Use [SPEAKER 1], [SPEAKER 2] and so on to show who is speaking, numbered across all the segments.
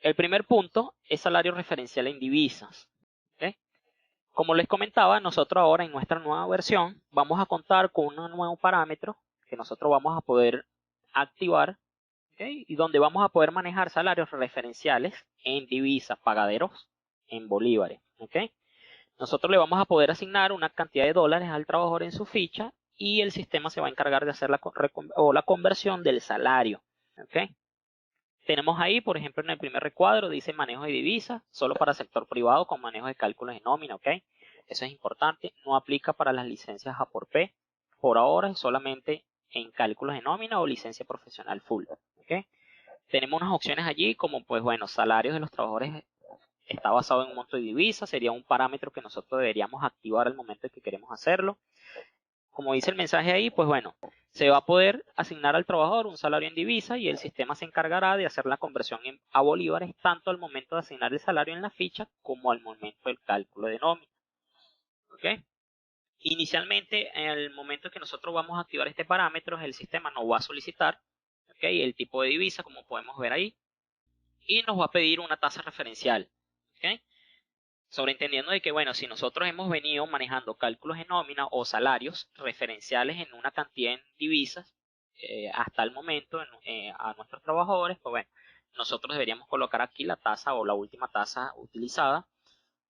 [SPEAKER 1] El primer punto es salario referencial en divisas. ¿Ok? Como les comentaba, nosotros ahora en nuestra nueva versión vamos a contar con un nuevo parámetro que nosotros vamos a poder activar, ¿ok? Y donde vamos a poder manejar salarios referenciales en divisas, pagaderos en bolívares. ¿Ok? Nosotros le vamos a poder asignar una cantidad de dólares al trabajador en su ficha y el sistema se va a encargar de hacer la conversión del salario. ¿Ok? Tenemos ahí, por ejemplo, en el primer recuadro dice manejo de divisas, solo para sector privado con manejo de cálculos de nómina, ¿ok? Eso es importante, no aplica para las licencias A por P. Por ahora es solamente en cálculos de nómina o licencia profesional full, ¿ok? Tenemos unas opciones allí como, pues bueno, salarios de los trabajadores está basado en un monto de divisas, sería un parámetro que nosotros deberíamos activar al momento en que queremos hacerlo. Como dice el mensaje ahí, pues bueno, se va a poder asignar al trabajador un salario en divisa y el sistema se encargará de hacer la conversión a bolívares tanto al momento de asignar el salario en la ficha como al momento del cálculo de nómina. ¿Ok? Inicialmente, en el momento que nosotros vamos a activar este parámetro, el sistema nos va a solicitar, ¿ok?, el tipo de divisa, como podemos ver ahí, y nos va a pedir una tasa referencial. ¿Ok? Sobreentendiendo de que, bueno, si nosotros hemos venido manejando cálculos de nómina o salarios referenciales en una cantidad en divisas hasta el momento a nuestros trabajadores, pues bueno, nosotros deberíamos colocar aquí la tasa o la última tasa utilizada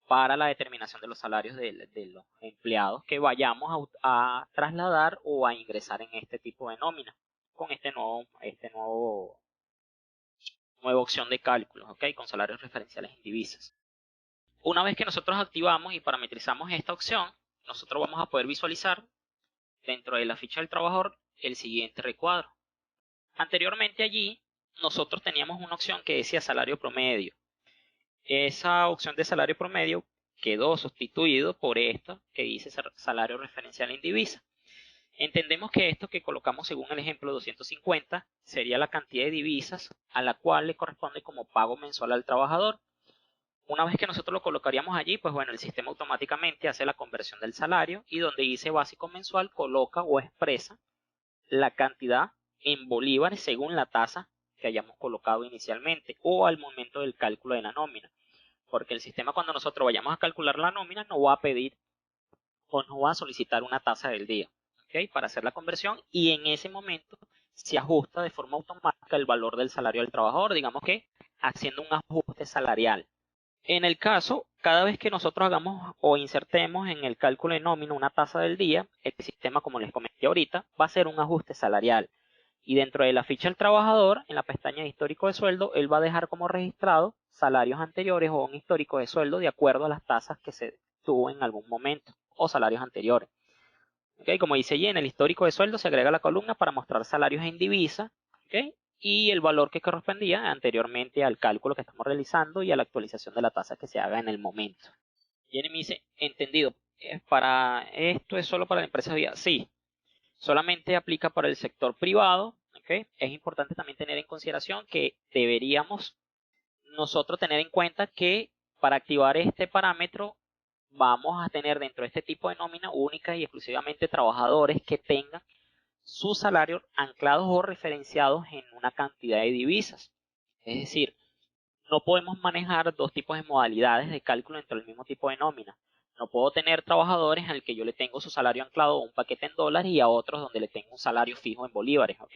[SPEAKER 1] para la determinación de los salarios de los empleados que vayamos a trasladar o a ingresar en este tipo de nómina con nueva opción de cálculos, ¿ok? Con salarios referenciales en divisas. Una vez que nosotros activamos y parametrizamos esta opción, nosotros vamos a poder visualizar dentro de la ficha del trabajador el siguiente recuadro. Anteriormente allí nosotros teníamos una opción que decía salario promedio. Esa opción de salario promedio quedó sustituido por esta que dice salario referencial en divisa. Entendemos que esto que colocamos según el ejemplo 250 sería la cantidad de divisas a la cual le corresponde como pago mensual al trabajador. Una vez que nosotros lo colocaríamos allí, pues bueno, el sistema automáticamente hace la conversión del salario y donde dice básico mensual coloca o expresa la cantidad en bolívares según la tasa que hayamos colocado inicialmente o al momento del cálculo de la nómina. Porque el sistema, cuando nosotros vayamos a calcular la nómina, nos va a pedir o nos va a solicitar una tasa del día, ¿ok?, para hacer la conversión, y en ese momento se ajusta de forma automática el valor del salario del trabajador, digamos que haciendo un ajuste salarial. En el caso, cada vez que nosotros hagamos o insertemos en el cálculo de nómina una tasa del día, el sistema, como les comenté ahorita, va a hacer un ajuste salarial. Y dentro de la ficha del trabajador, en la pestaña de histórico de sueldo, él va a dejar como registrado salarios anteriores o un histórico de sueldo de acuerdo a las tasas que se tuvo en algún momento o salarios anteriores. ¿Okay? Como dice allí, en el histórico de sueldo se agrega la columna para mostrar salarios en divisa, ¿okay?, y el valor que correspondía anteriormente al cálculo que estamos realizando y a la actualización de la tasa que se haga en el momento. Jenny me dice, entendido, para esto es solo para la empresa vía. Sí, solamente aplica para el sector privado. ¿Okay? Es importante también tener en consideración que deberíamos nosotros tener en cuenta que para activar este parámetro vamos a tener dentro de este tipo de nómina única y exclusivamente trabajadores que tengan sus salarios anclados o referenciados en una cantidad de divisas. Es decir, no podemos manejar dos tipos de modalidades de cálculo dentro del mismo tipo de nómina. No puedo tener trabajadores en el que yo le tengo su salario anclado o un paquete en dólares y a otros donde le tengo un salario fijo en bolívares. ¿Ok?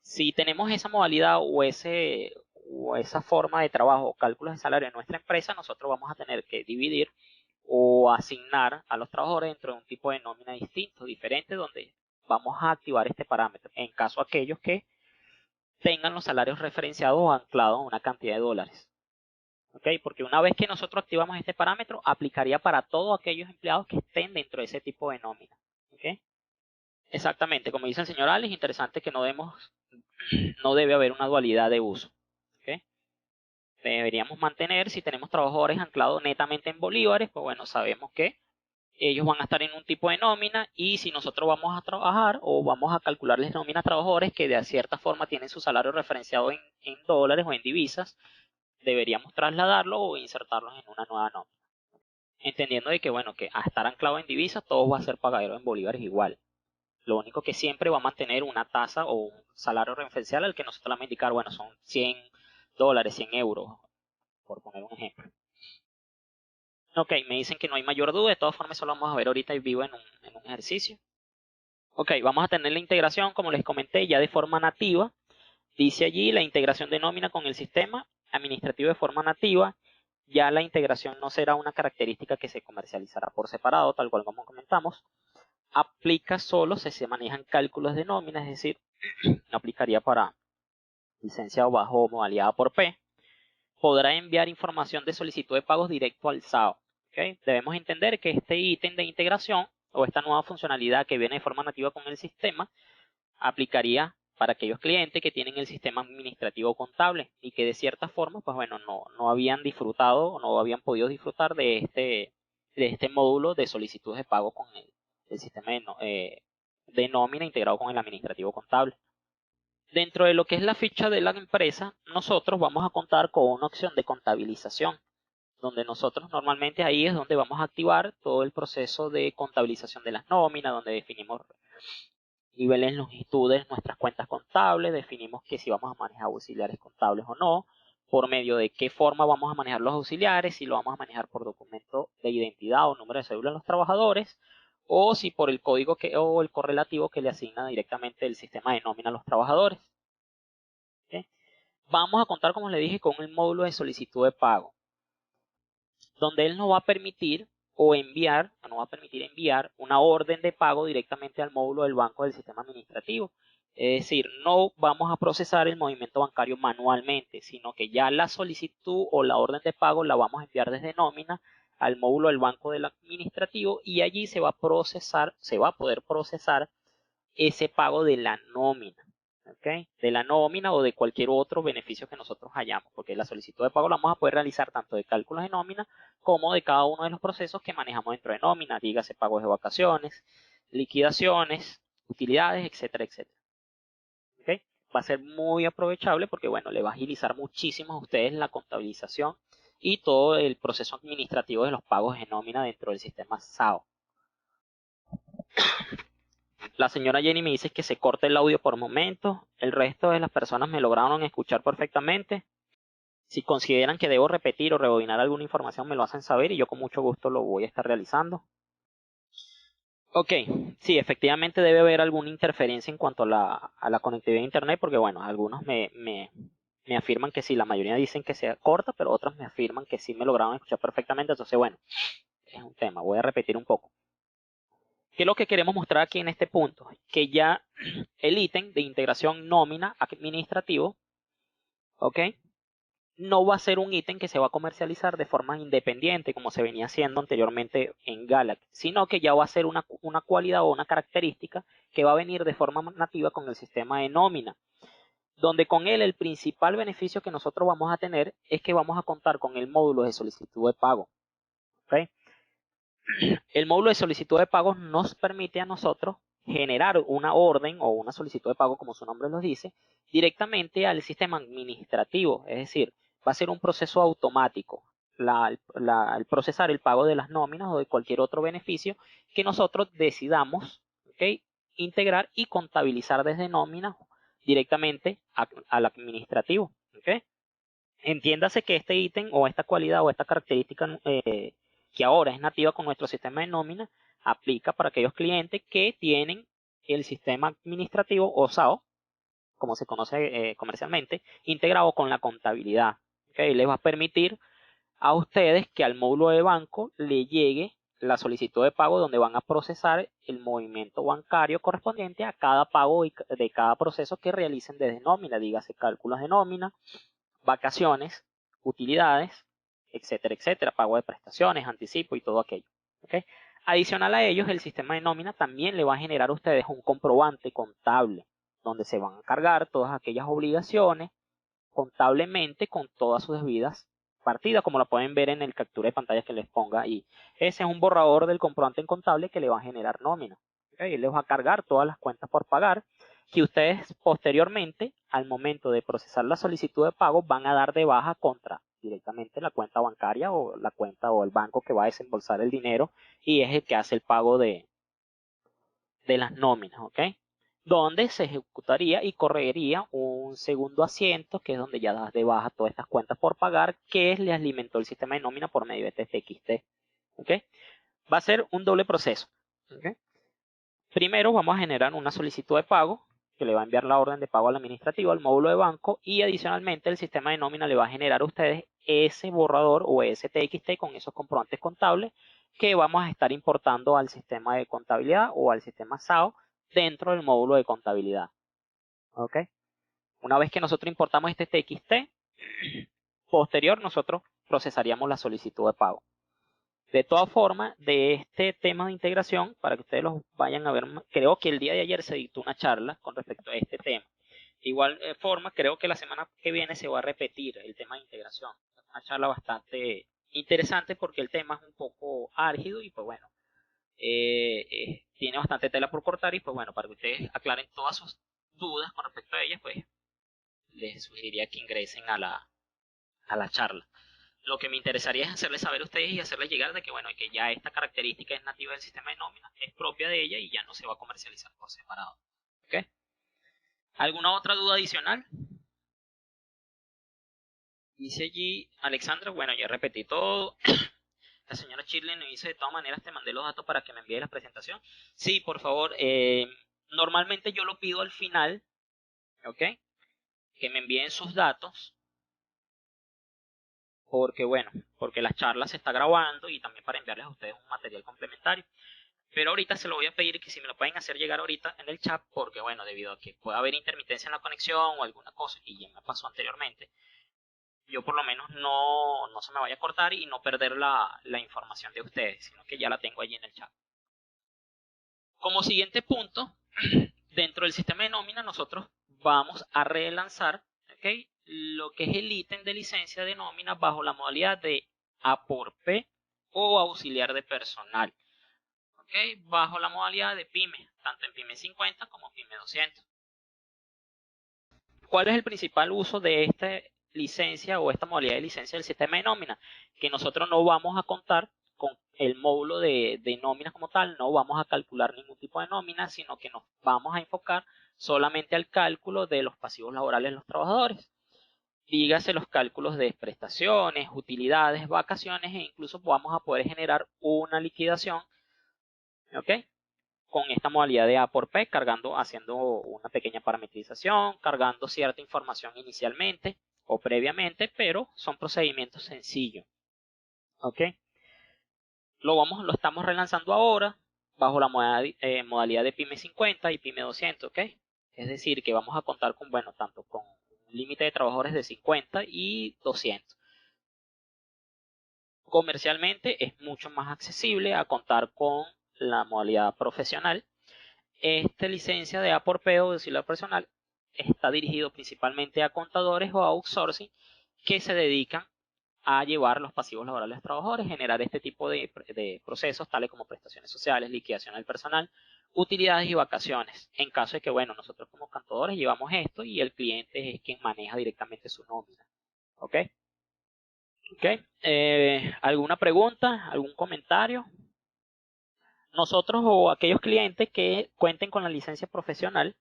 [SPEAKER 1] Si tenemos esa modalidad o esa forma de trabajo o cálculos de salario en nuestra empresa, nosotros vamos a tener que dividir o asignar a los trabajadores dentro de un tipo de nómina distinto, diferente, donde vamos a activar este parámetro en caso aquellos que tengan los salarios referenciados o anclados a una cantidad de dólares. ¿Ok? Porque una vez que nosotros activamos este parámetro, aplicaría para todos aquellos empleados que estén dentro de ese tipo de nómina. ¿Ok? Exactamente, como dice el señor Alex, interesante que no debe haber una dualidad de uso. ¿Ok? Deberíamos mantener, si tenemos trabajadores anclados netamente en bolívares, pues bueno, sabemos que ellos van a estar en un tipo de nómina y si nosotros vamos a trabajar o vamos a calcularles nómina a trabajadores que de cierta forma tienen su salario referenciado en dólares o en divisas, deberíamos trasladarlo o insertarlos en una nueva nómina. Entendiendo de que, bueno, que a estar anclado en divisas, todo va a ser pagadero en bolívares igual. Lo único que siempre va a mantener una tasa o un salario referencial al que nosotros le vamos a indicar, bueno, son $100, $100, por poner un ejemplo. Ok, me dicen que no hay mayor duda, de todas formas eso lo vamos a ver ahorita en vivo en un ejercicio. Ok, vamos a tener la integración, como les comenté, ya de forma nativa. Dice allí la integración de nómina con el sistema administrativo de forma nativa. Ya la integración no será una característica que se comercializará por separado, tal cual como comentamos. Aplica solo si se manejan cálculos de nómina, es decir, no aplicaría para licencia bajo modalidad por P. Podrá enviar información de solicitud de pagos directo al SAO. ¿Okay? Debemos entender que este ítem de integración o esta nueva funcionalidad que viene de forma nativa con el sistema aplicaría para aquellos clientes que tienen el sistema administrativo contable y que de cierta forma, pues bueno, no habían disfrutado o no habían podido disfrutar de este módulo de solicitud de pago con el sistema de nómina integrado con el administrativo contable. Dentro de lo que es la ficha de la empresa, nosotros vamos a contar con una opción de contabilización, donde nosotros normalmente ahí es donde vamos a activar todo el proceso de contabilización de las nóminas, donde definimos niveles, longitudes, nuestras cuentas contables, definimos que si vamos a manejar auxiliares contables o no, por medio de qué forma vamos a manejar los auxiliares, si lo vamos a manejar por documento de identidad o número de cédula de los trabajadores, o si por el código o el correlativo que le asigna directamente el sistema de nómina a los trabajadores. ¿Okay? Vamos a contar, como les dije, con el módulo de solicitud de pago, donde él nos va a permitir enviar una orden de pago directamente al módulo del banco del sistema administrativo. Es decir, no vamos a procesar el movimiento bancario manualmente, sino que ya la solicitud o la orden de pago la vamos a enviar desde nómina al módulo del banco del administrativo y allí se va a poder procesar ese pago de la nómina. ¿Okay? De la nómina o de cualquier otro beneficio que nosotros hayamos, porque la solicitud de pago la vamos a poder realizar tanto de cálculos de nómina como de cada uno de los procesos que manejamos dentro de nómina, dígase pagos de vacaciones, liquidaciones, utilidades, etcétera, etcétera. ¿Okay? Va a ser muy aprovechable porque, bueno, le va a agilizar muchísimo a ustedes la contabilización y todo el proceso administrativo de los pagos de nómina dentro del sistema SAO. La señora Jenny me dice que se corta el audio por momentos. El resto de las personas me lograron escuchar perfectamente. Si consideran que debo repetir o rebobinar alguna información, me lo hacen saber y yo con mucho gusto lo voy a estar realizando. Ok, sí, efectivamente debe haber alguna interferencia en cuanto a la conectividad a internet, porque bueno, algunos me afirman que sí, la mayoría dicen que se corta, pero otros me afirman que sí me lograron escuchar perfectamente. Entonces, bueno, es un tema. Voy a repetir un poco. ¿Qué es lo que queremos mostrar aquí en este punto? Que ya el ítem de integración nómina administrativo, ¿ok? No va a ser un ítem que se va a comercializar de forma independiente como se venía haciendo anteriormente en Galaxy, sino que ya va a ser una cualidad o una característica que va a venir de forma nativa con el sistema de nómina, donde con él el principal beneficio que nosotros vamos a tener es que vamos a contar con el módulo de solicitud de pago. ¿Okay? El módulo de solicitud de pagos nos permite a nosotros generar una orden o una solicitud de pago, como su nombre lo dice, directamente al sistema administrativo. Es decir, va a ser un proceso automático el procesar el pago de las nóminas o de cualquier otro beneficio que nosotros decidamos, ¿okay? Integrar y contabilizar desde nómina directamente al administrativo. ¿Okay? Entiéndase que este ítem o esta cualidad o esta característica que ahora es nativa con nuestro sistema de nómina, aplica para aquellos clientes que tienen el sistema administrativo o SAO, como se conoce comercialmente, integrado con la contabilidad. ¿Okay? Les va a permitir a ustedes que al módulo de banco le llegue la solicitud de pago donde van a procesar el movimiento bancario correspondiente a cada pago de cada proceso que realicen desde nómina, dígase cálculos de nómina, vacaciones, utilidades, etcétera, etcétera, pago de prestaciones, anticipo y todo aquello. ¿Okay? Adicional a ellos, el sistema de nómina también le va a generar a ustedes un comprobante contable, donde se van a cargar todas aquellas obligaciones contablemente con todas sus debidas partidas, como lo pueden ver en el captura de pantalla que les ponga ahí. Ese es un borrador del comprobante contable que le va a generar nómina. ¿Okay? Él les va a cargar todas las cuentas por pagar, que ustedes posteriormente, al momento de procesar la solicitud de pago, van a dar de baja contra directamente la cuenta bancaria o la cuenta o el banco que va a desembolsar el dinero y es el que hace el pago de las nóminas. ¿Okay? donde se ejecutaría y correría un segundo asiento, que es donde ya das de baja todas estas cuentas por pagar, que le alimentó el sistema de nómina por medio de TXT. ¿Okay? Va a ser un doble proceso. ¿Okay? Primero vamos a generar una solicitud de pago, que le va a enviar la orden de pago al administrativo, al módulo de banco, y adicionalmente el sistema de nómina le va a generar a ustedes ese borrador o ese TXT con esos comprobantes contables que vamos a estar importando al sistema de contabilidad o al sistema SAO dentro del módulo de contabilidad. ¿Ok? Una vez que nosotros importamos este TXT, posterior nosotros procesaríamos la solicitud de pago. De todas formas, de este tema de integración, para que ustedes los vayan a ver, creo que el día de ayer se dictó una charla con respecto a este tema. De igual forma, creo que la semana que viene se va a repetir el tema de integración. Es una charla bastante interesante porque el tema es un poco álgido y pues bueno, tiene bastante tela por cortar y pues bueno, para que ustedes aclaren todas sus dudas con respecto a ellas, pues les sugeriría que ingresen a la charla. Lo que me interesaría es hacerles saber a ustedes y hacerles llegar de que bueno, que ya esta característica es nativa del sistema de nómina, es propia de ella y ya no se va a comercializar por separado. ¿Okay? ¿Alguna otra duda adicional? Dice allí Alexandra, bueno, ya repetí todo. La señora Shirley nos dice, de todas maneras te mandé los datos para que me envíe la presentación. Sí, por favor, normalmente yo lo pido al final, ¿ok? Que me envíen sus datos, porque bueno, porque la charla se está grabando y también para enviarles a ustedes un material complementario. Pero ahorita se lo voy a pedir que si me lo pueden hacer llegar ahorita en el chat, porque bueno, debido a que pueda haber intermitencia en la conexión o alguna cosa, y ya me pasó anteriormente, yo por lo menos no se me vaya a cortar y no perder la información de ustedes, sino que ya la tengo allí en el chat. Como siguiente punto, dentro del sistema de nómina nosotros vamos a relanzar, ¿okay?, lo que es el ítem de licencia de nómina bajo la modalidad de A por P o auxiliar de personal. ¿Okay? Bajo la modalidad de PYME, tanto en PYME 50 como PYME 200. ¿Cuál es el principal uso de esta licencia o esta modalidad de licencia del sistema de nómina? Que nosotros no vamos a contar con el módulo de nóminas como tal, no vamos a calcular ningún tipo de nómina, sino que nos vamos a enfocar solamente al cálculo de los pasivos laborales de los trabajadores. Dígase los cálculos de prestaciones, utilidades, vacaciones e incluso vamos a poder generar una liquidación, ¿ok?, con esta modalidad de A por P, haciendo una pequeña parametrización, cargando cierta información inicialmente o previamente, pero son procedimientos sencillos. ¿Ok? Lo estamos relanzando ahora bajo la modalidad de PYME 50 y PYME 200, ¿ok? Es decir, que vamos a contar con, bueno, tanto con un límite de trabajadores de 50 y 200. Comercialmente es mucho más accesible a contar con la modalidad profesional. Esta licencia de A por P o de auxiliar personal está dirigido principalmente a contadores o outsourcing que se dedican a llevar los pasivos laborales de los trabajadores, generar este tipo de procesos tales como prestaciones sociales, liquidación del personal, utilidades y vacaciones. En caso de que, bueno, nosotros como contadores llevamos esto y el cliente es quien maneja directamente su nómina. ¿Ok? ¿Ok? ¿Alguna pregunta? ¿Algún comentario? Nosotros o aquellos clientes que cuenten con la licencia profesional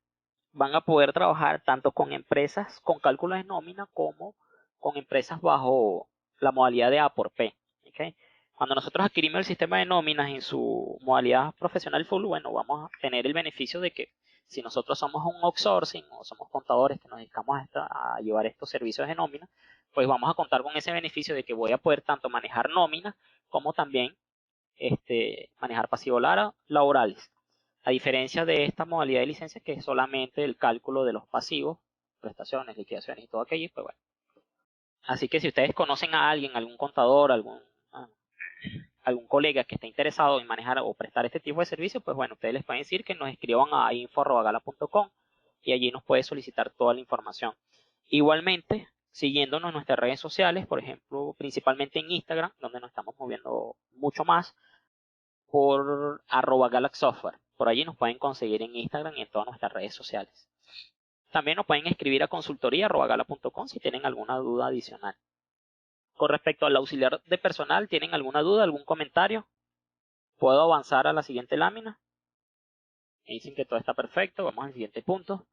[SPEAKER 1] van a poder trabajar tanto con empresas con cálculos de nómina como con empresas bajo la modalidad de A por P. ¿Okay? Cuando nosotros adquirimos el sistema de nóminas en su modalidad profesional full, bueno, vamos a tener el beneficio de que si nosotros somos un outsourcing o somos contadores que nos dedicamos a llevar estos servicios de nómina, pues vamos a contar con ese beneficio de que voy a poder tanto manejar nóminas como también manejar pasivos laborales. A diferencia de esta modalidad de licencia que es solamente el cálculo de los pasivos, prestaciones, liquidaciones y todo aquello, pues bueno. Así que si ustedes conocen a alguien, algún contador, algún colega que esté interesado en manejar o prestar este tipo de servicios, pues bueno, ustedes les pueden decir que nos escriban a info@gala.com y allí nos puede solicitar toda la información. Igualmente, siguiéndonos en nuestras redes sociales, por ejemplo, principalmente en Instagram, donde nos estamos moviendo mucho más, por @galaxsoftware. Por allí nos pueden conseguir en Instagram y en todas nuestras redes sociales. También nos pueden escribir a consultoría@gala.com si tienen alguna duda adicional. Con respecto al auxiliar de personal, ¿tienen alguna duda, algún comentario? ¿Puedo avanzar a la siguiente lámina? Me dicen que todo está perfecto. Vamos al siguiente punto.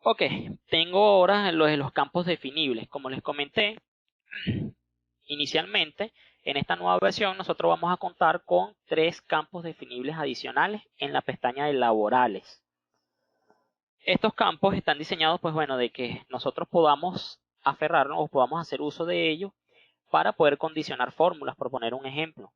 [SPEAKER 1] Ok, tengo ahora lo de los campos definibles. Como les comenté inicialmente, en esta nueva versión nosotros vamos a contar con 3 campos definibles adicionales en la pestaña de laborales. Estos campos están diseñados, pues bueno, de que nosotros podamos aferrarnos o podamos hacer uso de ellos para poder condicionar fórmulas, por poner un ejemplo.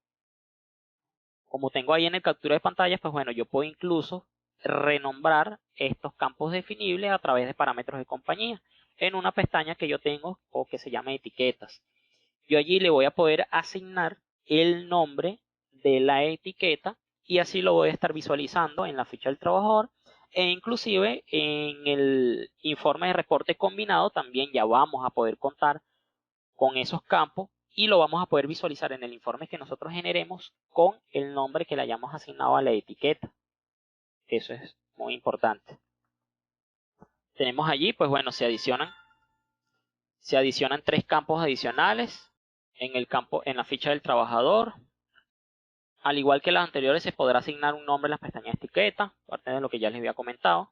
[SPEAKER 1] Como tengo ahí en el captura de pantalla, pues bueno, yo puedo incluso renombrar estos campos definibles a través de parámetros de compañía en una pestaña que yo tengo o que se llama etiquetas. Yo allí le voy a poder asignar el nombre de la etiqueta y así lo voy a estar visualizando en la ficha del trabajador e inclusive en el informe de reporte combinado también ya vamos a poder contar con esos campos y lo vamos a poder visualizar en el informe que nosotros generemos con el nombre que le hayamos asignado a la etiqueta. Eso es muy importante. Tenemos allí, pues bueno, se adicionan 3 campos adicionales en la ficha del trabajador. Al igual que las anteriores, se podrá asignar un nombre en las pestañas de etiqueta, parte de lo que ya les había comentado.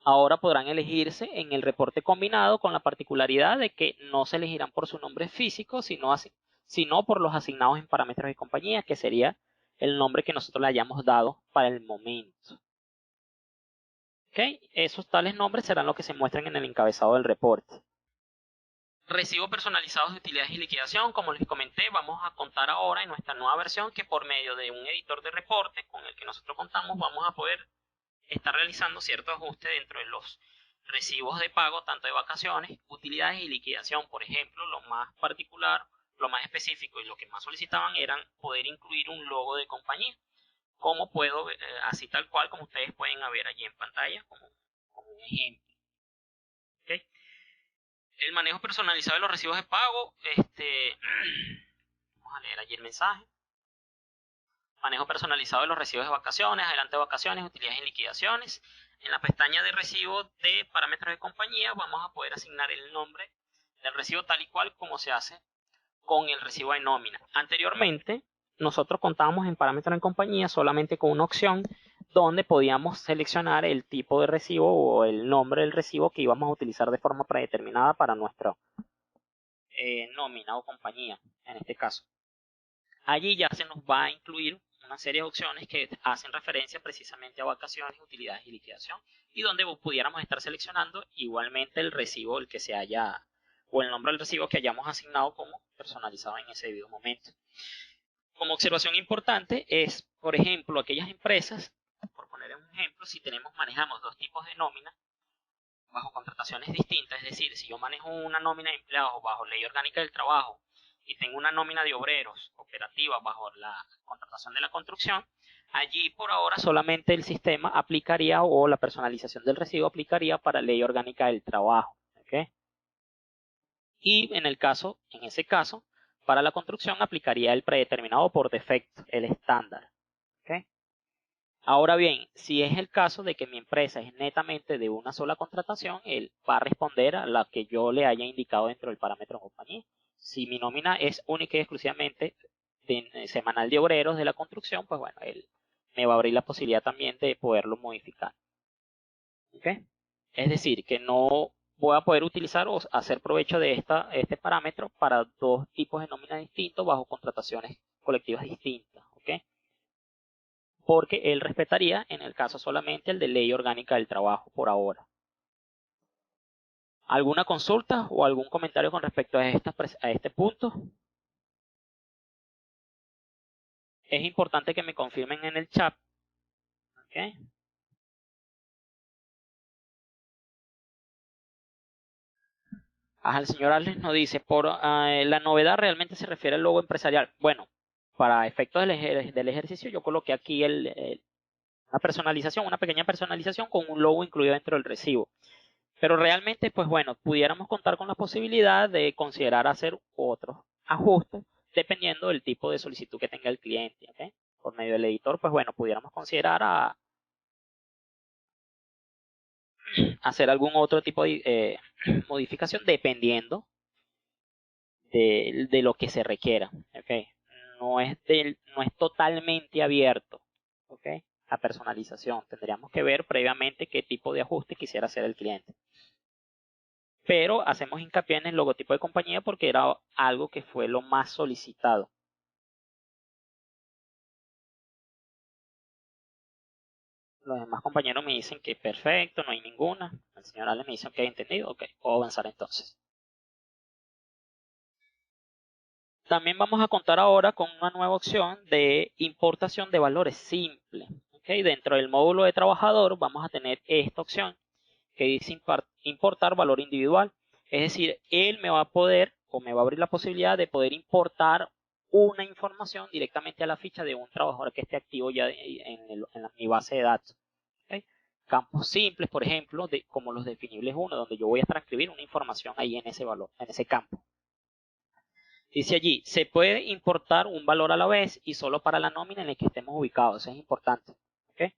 [SPEAKER 1] Ahora podrán elegirse en el reporte combinado con la particularidad de que no se elegirán por su nombre físico, sino por los asignados en parámetros de compañía, que sería el nombre que nosotros le hayamos dado para el momento. ¿Okay? Esos tales nombres serán los que se muestran en el encabezado del reporte. Recibo personalizados de utilidades y liquidación. Como les comenté, vamos a contar ahora en nuestra nueva versión que por medio de un editor de reporte con el que nosotros contamos vamos a poder estar realizando ciertos ajustes dentro de los recibos de pago, tanto de vacaciones, utilidades y liquidación. Por ejemplo, lo más particular, lo más específico y lo que más solicitaban eran poder incluir un logo de compañía. Como puedo, así tal cual como ustedes pueden ver allí en pantalla, como un ejemplo. ¿Okay? El manejo personalizado de los recibos de pago. Vamos a leer allí el mensaje. Manejo personalizado de los recibos de vacaciones, adelante de vacaciones, utilidades y liquidaciones. En la pestaña de recibo de parámetros de compañía vamos a poder asignar el nombre del recibo tal y cual como se hace con el recibo de nómina. Anteriormente, nosotros contábamos en parámetros de compañía solamente con una opción donde podíamos seleccionar el tipo de recibo o el nombre del recibo que íbamos a utilizar de forma predeterminada para nuestra nómina o compañía, en este caso. Allí ya se nos va a incluir una serie de opciones que hacen referencia precisamente a vacaciones, utilidades y liquidación, y donde pudiéramos estar seleccionando igualmente el recibo, el que se haya, o el nombre del recibo que hayamos asignado como personalizado en ese debido momento. Como observación importante es, por ejemplo, aquellas empresas, por poner un ejemplo, si manejamos 2 tipos de nómina bajo contrataciones distintas, es decir, si yo manejo una nómina de empleados bajo ley orgánica del trabajo y tengo una nómina de obreros operativa bajo la contratación de la construcción, allí por ahora solamente el sistema aplicaría o la personalización del recibo aplicaría para ley orgánica del trabajo. ¿Okay? Y en ese caso, para la construcción aplicaría el predeterminado por defecto, el estándar. ¿Okay? Ahora bien, si es el caso de que mi empresa es netamente de una sola contratación, él va a responder a la que yo le haya indicado dentro del parámetro de compañía. Si mi nómina es única y exclusivamente semanal de obreros de la construcción, pues bueno, él me va a abrir la posibilidad también de poderlo modificar. ¿Okay? Es decir, que no voy a poder utilizar o hacer provecho de este parámetro para 2 tipos de nóminas distintos bajo contrataciones colectivas distintas. ¿Okay? Porque él respetaría en el caso solamente el de ley orgánica del trabajo por ahora. ¿Alguna consulta o algún comentario con respecto a este punto? Es importante que me confirmen en el chat. ¿Okay? El señor Arles nos dice, la novedad realmente se refiere al logo empresarial. Bueno, para efectos del ejercicio yo coloqué aquí una pequeña personalización con un logo incluido dentro del recibo. Pero realmente, pues bueno, pudiéramos contar con la posibilidad de considerar hacer otros ajustes dependiendo del tipo de solicitud que tenga el cliente. ¿Okay? Por medio del editor, pues bueno, pudiéramos considerar hacer algún otro tipo de modificación dependiendo de lo que se requiera. ¿Okay? No es totalmente abierto. ¿Okay? la personalización. Tendríamos que ver previamente qué tipo de ajuste quisiera hacer el cliente. Pero hacemos hincapié en el logotipo de compañía porque era algo que fue lo más solicitado. Los demás compañeros me dicen que perfecto, no hay ninguna. El señor Ale me dice que he entendido, ok, puedo avanzar entonces. También vamos a contar ahora con una nueva opción de importación de valores simple. ¿Okay? Dentro del módulo de trabajador vamos a tener esta opción que dice importar valor individual. Es decir, él me va a poder o me va a abrir la posibilidad de poder importar una información directamente a la ficha de un trabajador que esté activo ya en mi base de datos. ¿Okay? Campos simples, por ejemplo, como los definibles 1, donde yo voy a transcribir una información ahí en ese valor, en ese campo. Dice allí, se puede importar un valor a la vez y solo para la nómina en el que estemos ubicados. Eso es importante. ¿Okay?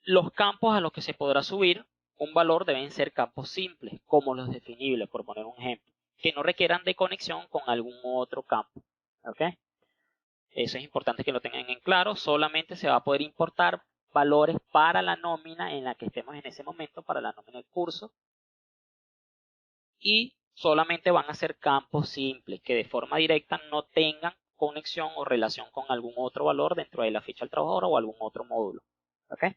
[SPEAKER 1] Los campos a los que se podrá subir un valor deben ser campos simples, como los definibles, por poner un ejemplo, que no requieran de conexión con algún otro campo. ¿Okay? Eso es importante que lo tengan en claro. Solamente se va a poder importar valores para la nómina en la que estemos en ese momento, para la nómina del curso. Y solamente van a ser campos simples que de forma directa no tengan conexión o relación con algún otro valor dentro de la ficha del trabajador o algún otro módulo. ¿Okay?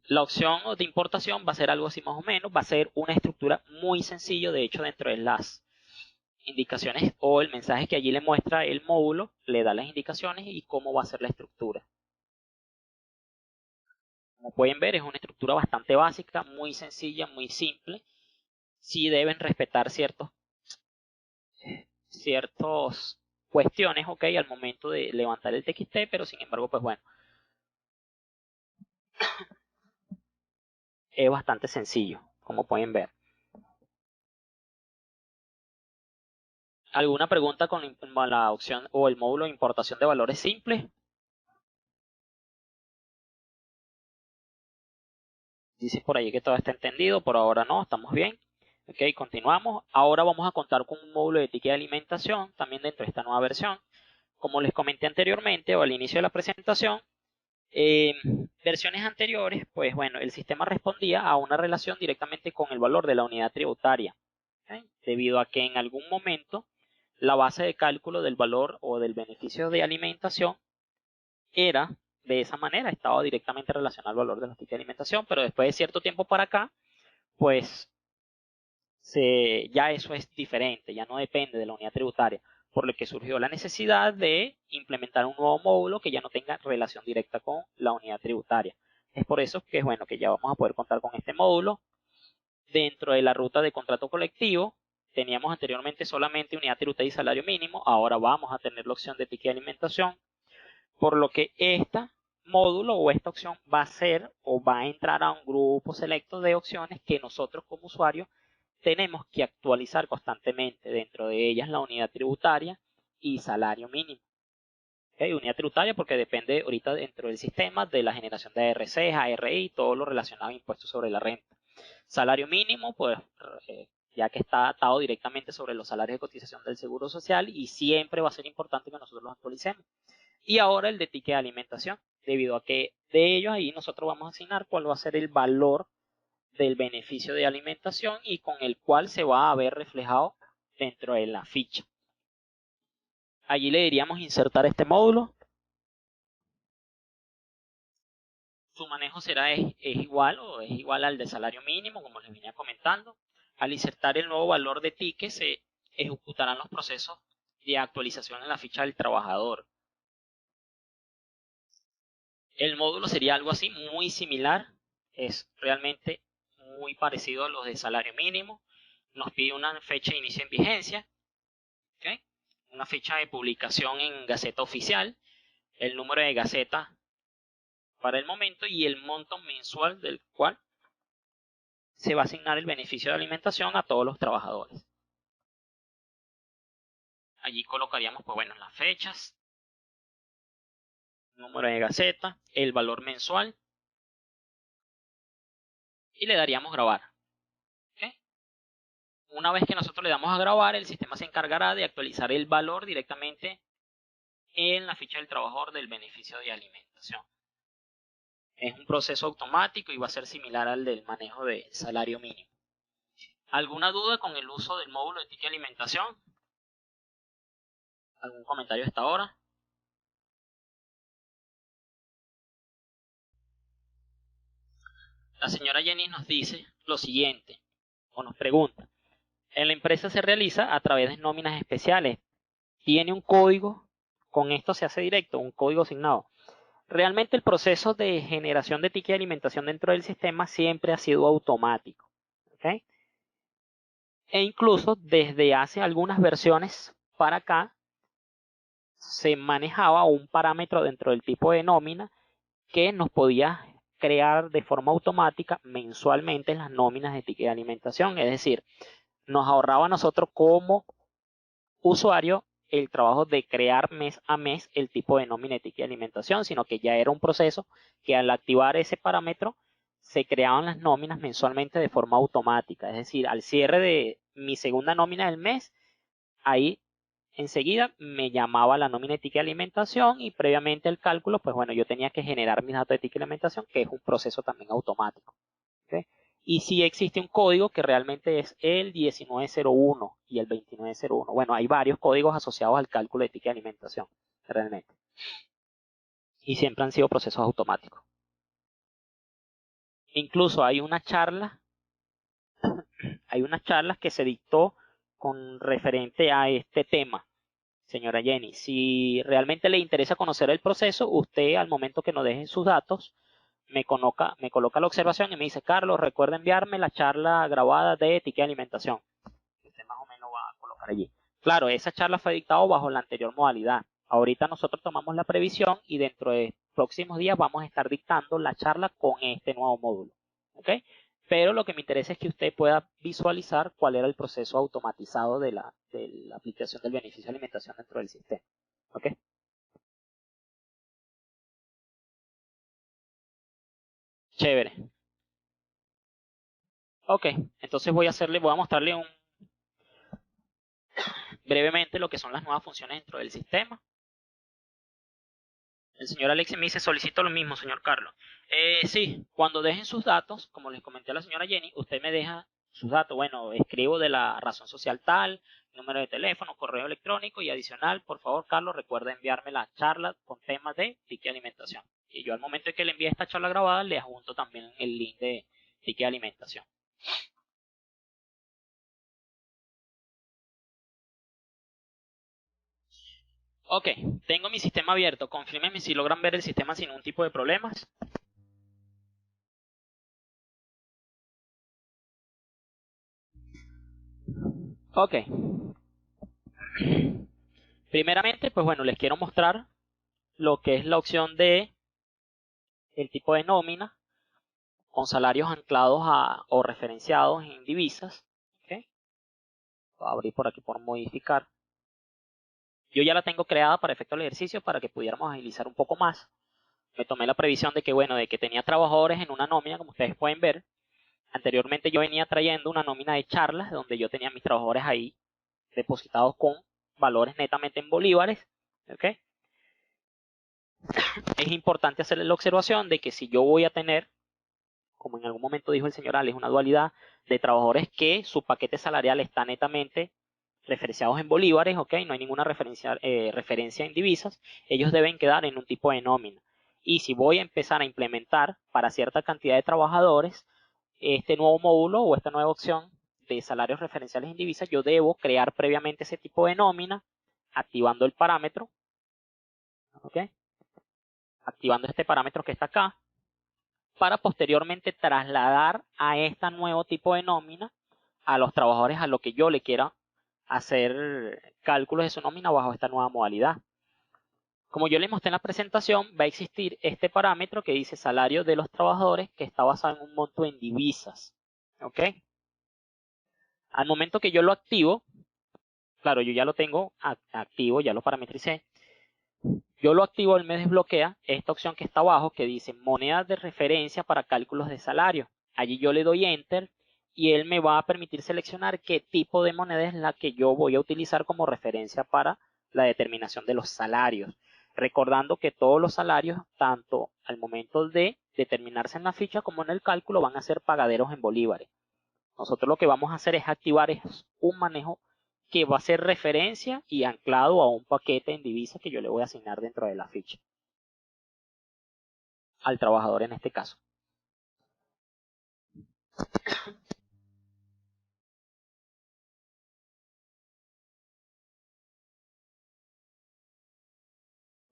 [SPEAKER 1] La opción de importación va a ser algo así más o menos, va a ser una estructura muy sencilla. De hecho, dentro de las indicaciones o el mensaje que allí le muestra el módulo, le da las indicaciones y cómo va a ser la estructura. Como pueden ver, es una estructura bastante básica, muy sencilla, muy simple. Sí deben respetar ciertas cuestiones, ok, al momento de levantar el TXT, pero sin embargo, pues bueno, es bastante sencillo, como pueden ver. ¿Alguna pregunta con la opción o el módulo de importación de valores simples? Dice por ahí que todo está entendido, por ahora no, estamos bien. Ok, continuamos. Ahora vamos a contar con un módulo de ticket de alimentación, también dentro de esta nueva versión. Como les comenté anteriormente o al inicio de la presentación, versiones anteriores, pues bueno, el sistema respondía a una relación directamente con el valor de la unidad tributaria, ¿okay? Debido a que en algún momento la base de cálculo del valor o del beneficio de alimentación era de esa manera, estaba directamente relacionado al valor de los tickets de alimentación, pero después de cierto tiempo para acá, pues ya eso es diferente, ya no depende de la unidad tributaria, por lo que surgió la necesidad de implementar un nuevo módulo que ya no tenga relación directa con la unidad tributaria. Es por eso que, bueno, que ya vamos a poder contar con este módulo. Dentro de la ruta de contrato colectivo, teníamos anteriormente solamente unidad tributaria y salario mínimo, ahora vamos a tener la opción de ticket de alimentación, por lo que este módulo o esta opción va a ser o va a entrar a un grupo selecto de opciones que nosotros como usuarios tenemos que actualizar constantemente, dentro de ellas la unidad tributaria y salario mínimo. ¿Okay? Unidad tributaria porque depende ahorita dentro del sistema de la generación de ARC, ARI, todo lo relacionado a impuestos sobre la renta. Salario mínimo, pues ya que está atado directamente sobre los salarios de cotización del Seguro Social y siempre va a ser importante que nosotros los actualicemos. Y ahora el de ticket de alimentación, debido a que de ellos ahí nosotros vamos a asignar cuál va a ser el valor del beneficio de alimentación y con el cual se va a ver reflejado dentro de la ficha. Allí le diríamos insertar este módulo. Su manejo será es igual o es igual al de salario mínimo, como les venía comentando. Al insertar el nuevo valor de ticket se ejecutarán los procesos de actualización en la ficha del trabajador. El módulo sería algo así, muy similar. Es realmente muy parecido a los de salario mínimo. Nos pide una fecha de inicio en vigencia, ¿okay? Una fecha de publicación en Gaceta Oficial, el número de Gaceta para el momento y el monto mensual del cual se va a asignar el beneficio de alimentación a todos los trabajadores. Allí colocaríamos, pues bueno, las fechas, número de Gaceta, el valor mensual y le daríamos grabar. ¿Okay? Una vez que nosotros le damos a grabar, el sistema se encargará de actualizar el valor directamente en la ficha del trabajador del beneficio de alimentación. Es un proceso automático y va a ser similar al del manejo del salario mínimo. ¿Alguna duda con el uso del módulo de ticket de alimentación? ¿Algún comentario hasta ahora? La señora Jenny nos dice lo siguiente, o nos pregunta. En la empresa se realiza a través de nóminas especiales. Tiene un código, con esto se hace directo, un código asignado. Realmente el proceso de generación de ticket de alimentación dentro del sistema siempre ha sido automático. ¿Okay? E incluso desde hace algunas versiones para acá se manejaba un parámetro dentro del tipo de nómina que nos podía crear de forma automática mensualmente las nóminas de ticket de alimentación. Es decir, nos ahorraba a nosotros como usuario el trabajo de crear mes a mes el tipo de nómina de ticket de alimentación, sino que ya era un proceso que al activar ese parámetro se creaban las nóminas mensualmente de forma automática. Es decir, al cierre de mi segunda nómina del mes, ahí enseguida me llamaba la nómina de ticket de alimentación y previamente el cálculo, pues bueno, yo tenía que generar mis datos de ticket de alimentación, que es un proceso también automático. ¿Okay? Y sí existe un código que realmente es el 1901 y el 2901. Bueno, hay varios códigos asociados al cálculo de ticket de alimentación, realmente. Y siempre han sido procesos automáticos. Incluso hay unas charlas que se dictó con referente a este tema. Señora Jenny, si realmente le interesa conocer el proceso, usted al momento que nos deje sus datos, me coloca la observación y me dice, Carlos, recuerda enviarme la charla grabada de ticket de alimentación. Usted más o menos va a colocar allí. Claro, esa charla fue dictada bajo la anterior modalidad. Ahorita nosotros tomamos la previsión y dentro de próximos días vamos a estar dictando la charla con este nuevo módulo. ¿Ok? Pero lo que me interesa es que usted pueda visualizar cuál era el proceso automatizado de la aplicación del beneficio de alimentación dentro del sistema. ¿Ok? Chévere. Ok, entonces voy a mostrarle brevemente lo que son las nuevas funciones dentro del sistema. El señor Alex me dice, solicito lo mismo, señor Carlos. Sí, cuando dejen sus datos, como les comenté a la señora Jenny, usted me deja sus datos. Bueno, escribo de la razón social tal, número de teléfono, correo electrónico y adicional, por favor, Carlos, recuerda enviarme la charla con temas de ticket de alimentación. Y yo al momento de que le envíe esta charla grabada, le adjunto también el link de ticket de alimentación. Ok, tengo mi sistema abierto. Confírmenme si logran ver el sistema sin ningún tipo de problemas. Ok. Primeramente, pues bueno, les quiero mostrar lo que es la opción de el tipo de nómina con salarios anclados o referenciados en divisas. ¿Okay? Voy a abrir por aquí por modificar. Yo ya la tengo creada para efecto del ejercicio para que pudiéramos agilizar un poco más. Me tomé la previsión de que, bueno, de que tenía trabajadores en una nómina, como ustedes pueden ver. Anteriormente yo venía trayendo una nómina de charlas donde yo tenía mis trabajadores ahí depositados con valores netamente en bolívares. ¿Okay? Es importante hacerle la observación de que si yo voy a tener, como en algún momento dijo el señor Alex, una dualidad de trabajadores que su paquete salarial está netamente referenciados en bolívares, ¿ok? No hay ninguna referencia en divisas, ellos deben quedar en un tipo de nómina. Y si voy a empezar a implementar para cierta cantidad de trabajadores este nuevo módulo o esta nueva opción de salarios referenciales en divisas, yo debo crear previamente ese tipo de nómina, activando el parámetro, ¿ok? Activando este parámetro que está acá, para posteriormente trasladar a este nuevo tipo de nómina a los trabajadores a lo que yo le quiera hacer cálculos de su nómina bajo esta nueva modalidad. Como yo les mostré en la presentación, va a existir este parámetro que dice salario de los trabajadores, que está basado en un monto en divisas. ¿Ok? Al momento que yo lo activo, claro, yo ya lo tengo activo, ya lo parametricé. Yo lo activo, él me desbloquea esta opción que está abajo que dice monedas de referencia para cálculos de salario. Allí yo le doy enter y él me va a permitir seleccionar qué tipo de moneda es la que yo voy a utilizar como referencia para la determinación de los salarios. recordando que todos los salarios, tanto al momento de determinarse en la ficha como en el cálculo, van a ser pagaderos en bolívares. Nosotros lo que vamos a hacer es activar un manejo que va a ser referencia y anclado a un paquete en divisa que yo le voy a asignar dentro de la ficha al trabajador en este caso.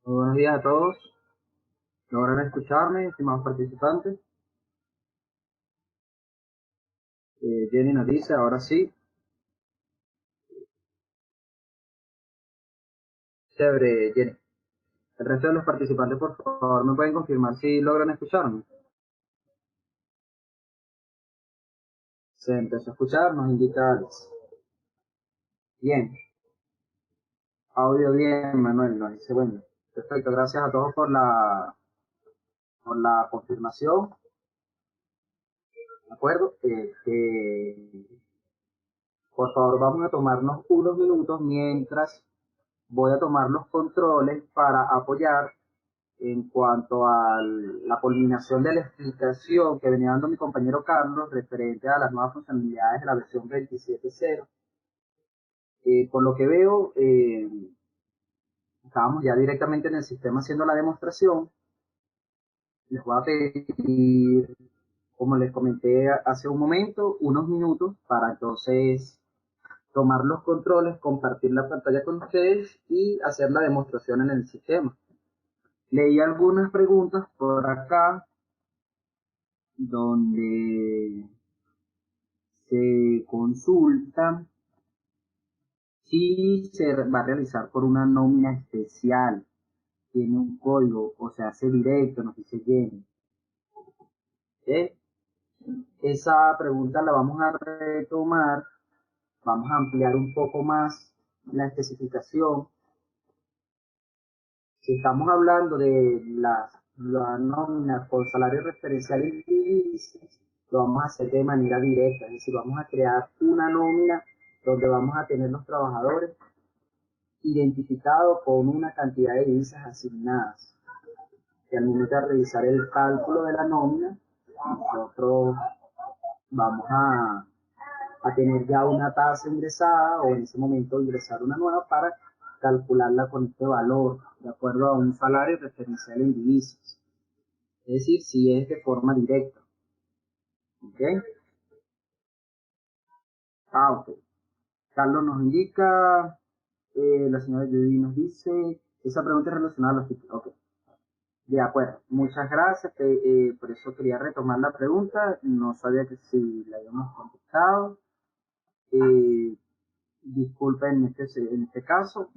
[SPEAKER 2] Muy buenos días a todos. ¿Logran escucharme, estimados participantes? Jenny nos dice, ahora sí. Chévere, Jenny. El resto de los participantes, por favor, me pueden confirmar si logran escucharme. Se empezó a escuchar, nos indica Alex. Bien. Audio bien, Manuel, nos dice, bueno. Perfecto, gracias a todos por la confirmación. ¿De acuerdo? Por favor, vamos a tomarnos unos minutos mientras voy a tomar los controles para apoyar en cuanto a la culminación de la explicación que venía dando mi compañero Carlos referente a las nuevas funcionalidades de la versión 27.0. Por lo que veo, estábamos ya directamente en el sistema haciendo la demostración. Les voy a pedir, como les comenté hace un momento, unos minutos para entonces tomar los controles, compartir la pantalla con ustedes y hacer la demostración en el sistema. Leí algunas preguntas por acá donde se consulta si se va a realizar por una nómina especial, tiene un código o se hace directo, nos dice Jenny. Esa pregunta la vamos a retomar, vamos a ampliar un poco más la especificación. Si estamos hablando de la nómina con salario referencial en divisas, lo vamos a hacer de manera directa, es decir, vamos a crear una nómina donde vamos a tener los trabajadores identificados con una cantidad de divisas asignadas. Y al momento de realizar el cálculo de la nómina, nosotros vamos a tener ya una tasa ingresada o en ese momento ingresar una nueva para calcularla con este valor de acuerdo a un salario referencial en divisas. Es decir, si es de forma directa. ¿Ok? Ok. Carlos nos indica, la señora Judy nos dice, esa pregunta es relacionada a los títulos. Ok. De acuerdo. Muchas gracias. Por eso quería retomar la pregunta. No sabía que si la habíamos contestado. Disculpen en este caso.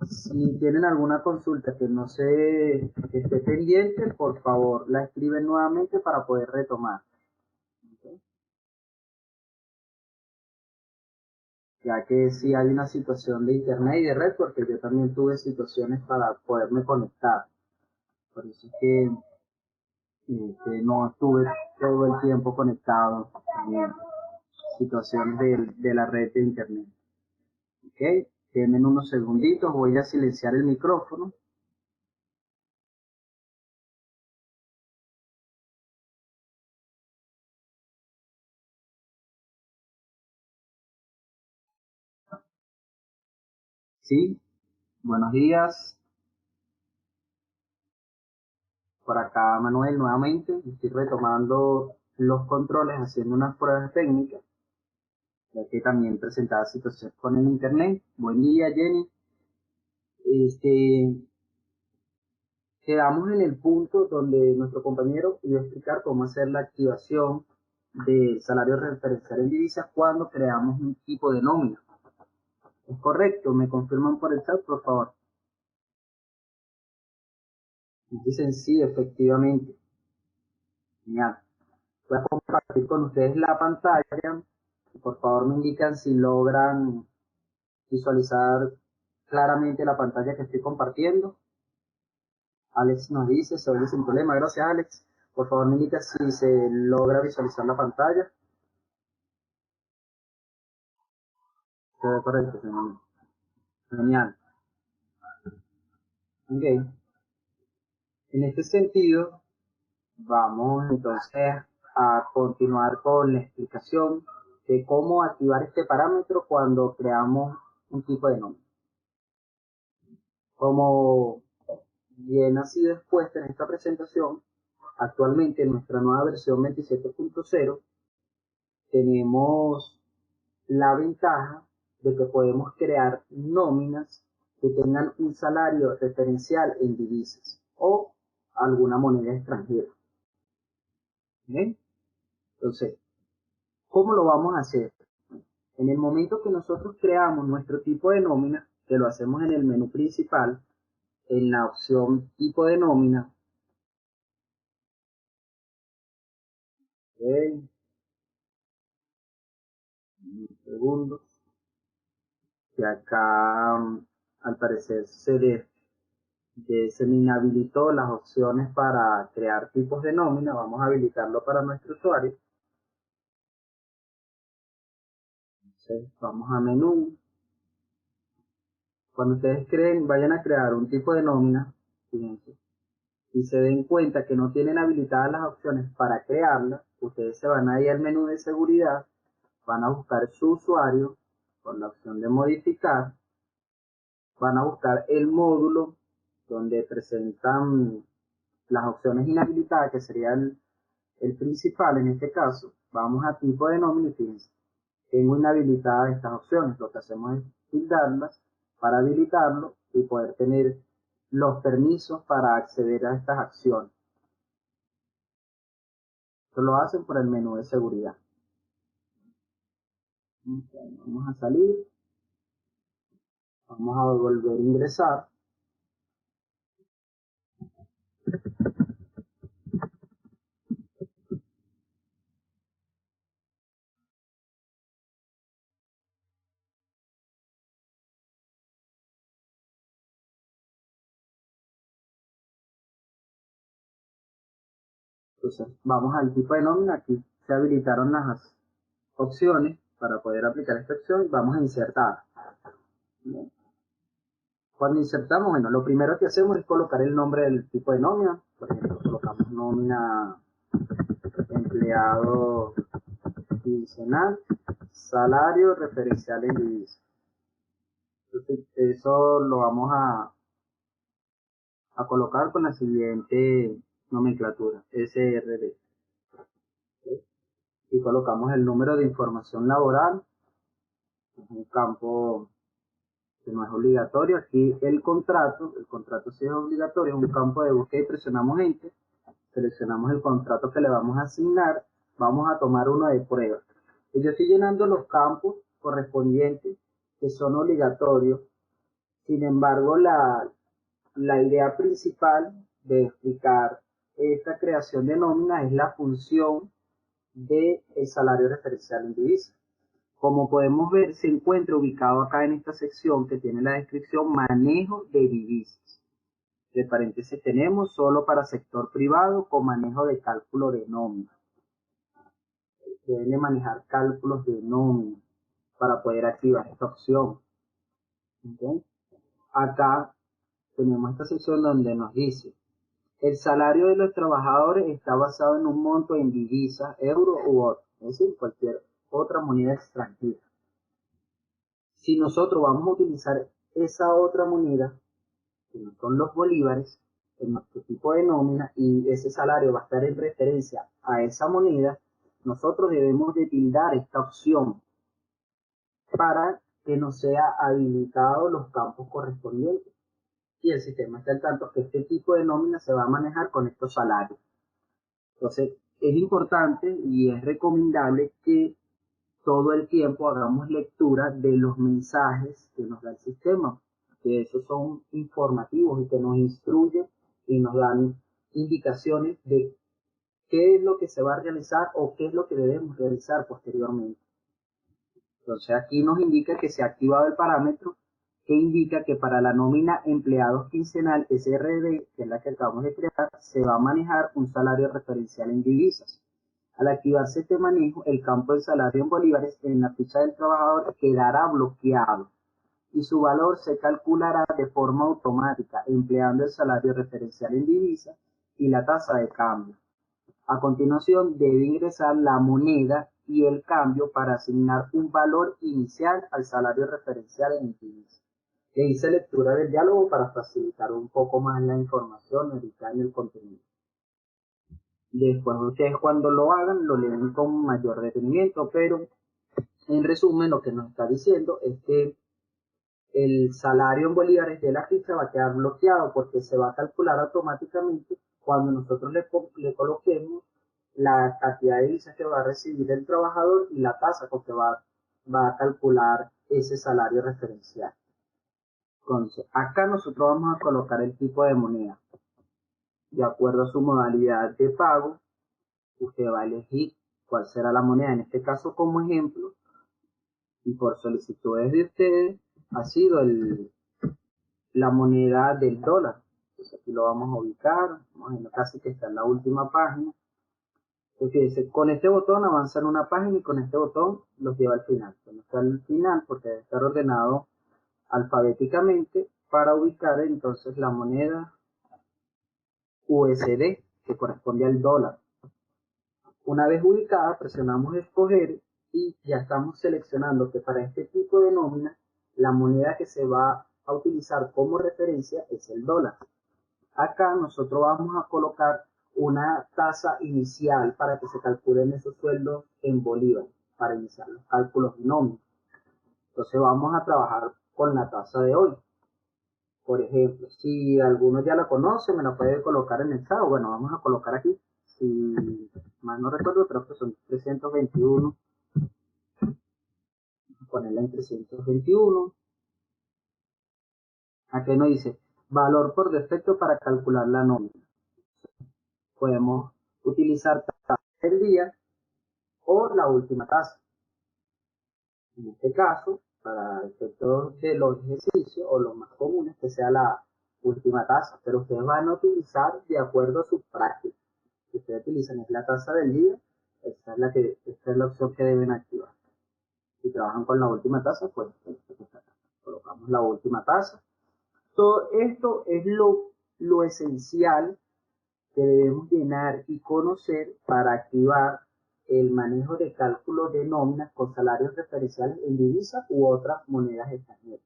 [SPEAKER 2] Si tienen alguna consulta que no se que esté pendiente, por favor la escriben nuevamente para poder retomar. ¿Okay? Ya que si hay una situación de internet y de red, porque yo también tuve situaciones para poderme conectar. Por eso es que no estuve todo el tiempo conectado en situaciones de la red de internet. ¿Ok? Tienen unos segunditos, voy a silenciar el micrófono. Sí, buenos días. Por acá Manuel nuevamente, estoy retomando los controles, haciendo unas pruebas técnicas, ya que también presentaba situaciones con el internet. Buen día, Jenny. Este, Quedamos en el punto donde nuestro compañero iba a explicar cómo hacer la activación del salario referencial en divisas cuando creamos un tipo de nómina. ¿Es correcto? ¿Me confirman por el chat, por favor? Dicen sí, efectivamente. Genial. Voy a compartir con ustedes la pantalla. Por favor, me indican si logran visualizar claramente la pantalla que estoy compartiendo. Alex nos dice, se oye sin problema. Gracias, Alex. Por favor, me indica si se logra visualizar la pantalla. Se ve correcto, señor. Genial. Ok. En este sentido, vamos entonces a continuar con la explicación de cómo activar este parámetro cuando creamos un tipo de nómina. Como bien ha sido expuesta en esta presentación, actualmente en nuestra nueva versión 27.0 tenemos la ventaja de que podemos crear nóminas que tengan un salario referencial en divisas o alguna moneda extranjera. ¿Bien? Entonces, ¿cómo lo vamos a hacer? En el momento que nosotros creamos nuestro tipo de nómina, que lo hacemos en el menú principal, en la opción tipo de nómina, ¿ok? Un segundo, que acá al parecer se me inhabilitó las opciones para crear tipos de nómina. Vamos a habilitarlo para nuestro usuario. Entonces, vamos a menú. Cuando ustedes vayan a crear un tipo de nómina, fíjense, y se den cuenta que no tienen habilitadas las opciones para crearla, ustedes se van a ir al menú de seguridad, van a buscar su usuario con la opción de modificar, van a buscar el módulo donde presentan las opciones inhabilitadas, que sería el principal en este caso. Vamos a tipo de nómina y fíjense, tengo inhabilitadas estas opciones. Lo que hacemos es tildarlas para habilitarlo y poder tener los permisos para acceder a estas acciones. Esto lo hacen por el menú de seguridad. Okay, vamos a salir, vamos a volver a ingresar. Entonces vamos al tipo de nómina. Aquí se habilitaron las opciones para poder aplicar esta opción. Vamos a insertar. Bien. Cuando insertamos, bueno, lo primero que hacemos es colocar el nombre del tipo de nómina. Por ejemplo, colocamos nómina empleado quincenal, salario referencial en divisas. Entonces, eso lo vamos a colocar con la siguiente nomenclatura, SRD. ¿Sí? Y colocamos el número de información laboral, es un campo que no es obligatorio. Aquí el contrato sí es obligatorio, es un campo de búsqueda y presionamos Enter, seleccionamos el contrato que le vamos a asignar, vamos a tomar uno de prueba. Y yo estoy llenando los campos correspondientes que son obligatorios. Sin embargo, la idea principal de explicar esta creación de nómina es la función del salario referencial en divisas. Como podemos ver, se encuentra ubicado acá en esta sección que tiene la descripción manejo de divisas. De paréntesis tenemos solo para sector privado con manejo de cálculo de nómina. Deben de manejar cálculos de nómina para poder activar esta opción. ¿Okay? Acá tenemos esta sección donde nos dice: el salario de los trabajadores está basado en un monto en divisa, euro u otro, es decir, cualquier otra moneda extranjera. Si nosotros vamos a utilizar esa otra moneda, que no son los bolívares, en nuestro tipo de nómina, y ese salario va a estar en referencia a esa moneda, nosotros debemos de tildar esta opción para que nos sea habilitado los campos correspondientes. Y el sistema está al tanto que este tipo de nómina se va a manejar con estos salarios. Entonces, es importante y es recomendable que todo el tiempo hagamos lectura de los mensajes que nos da el sistema, que esos son informativos y que nos instruyen y nos dan indicaciones de qué es lo que se va a realizar o qué es lo que debemos realizar posteriormente. Entonces aquí nos indica que se ha activado el parámetro que indica que para la nómina empleados quincenal SRD, que es la que acabamos de crear, se va a manejar un salario referencial en divisas. Al activarse este manejo, el campo del salario en bolívares en la ficha del trabajador quedará bloqueado y su valor se calculará de forma automática empleando el salario referencial en divisa y la tasa de cambio. A continuación, debe ingresar la moneda y el cambio para asignar un valor inicial al salario referencial en divisa. Le hice lectura del diálogo para facilitar un poco más la información ahorita en el contenido. Después ustedes cuando lo hagan lo leen con mayor detenimiento, pero en resumen lo que nos está diciendo es que el salario en bolívares de la ficha va a quedar bloqueado porque se va a calcular automáticamente cuando nosotros le coloquemos la cantidad de divisas que va a recibir el trabajador y la tasa con que va a calcular ese salario referencial. Entonces, acá nosotros vamos a colocar el tipo de moneda. De acuerdo a su modalidad de pago, usted va a elegir cuál será la moneda. En este caso, como ejemplo, y por solicitudes de ustedes, ha sido la moneda del dólar. Entonces aquí lo vamos a ubicar, imagino casi que está en la última página. Entonces, con este botón avanza en una página y con este botón los lleva al final. No está al final porque debe estar ordenado alfabéticamente para ubicar entonces la moneda USD que corresponde al dólar. Una vez ubicada, presionamos escoger y ya estamos seleccionando que para este tipo de nómina la moneda que se va a utilizar como referencia es el dólar. Acá nosotros vamos a colocar una tasa inicial para que se calculen esos sueldos en bolívares, para iniciar los cálculos de nómina. Entonces vamos a trabajar con la tasa de hoy. Por ejemplo, si alguno ya la conoce, me la puede colocar en el chat. Bueno, vamos a colocar aquí. Si mal no recuerdo, creo que son 321. Vamos a ponerla en 321. Aquí nos dice valor por defecto para calcular la nómina. Podemos utilizar tasa del día o la última tasa. En este caso, para efectos de los ejercicios o los más comunes, que sea la última tasa, pero ustedes van a utilizar de acuerdo a su práctica. Si ustedes utilizan es la tasa del día, esta es la opción que deben activar. Si trabajan con la última tasa, pues colocamos la última tasa. Todo esto es lo esencial que debemos llenar y conocer para activar el manejo de cálculo de nóminas con salarios referenciales en divisas u otras monedas extranjeras.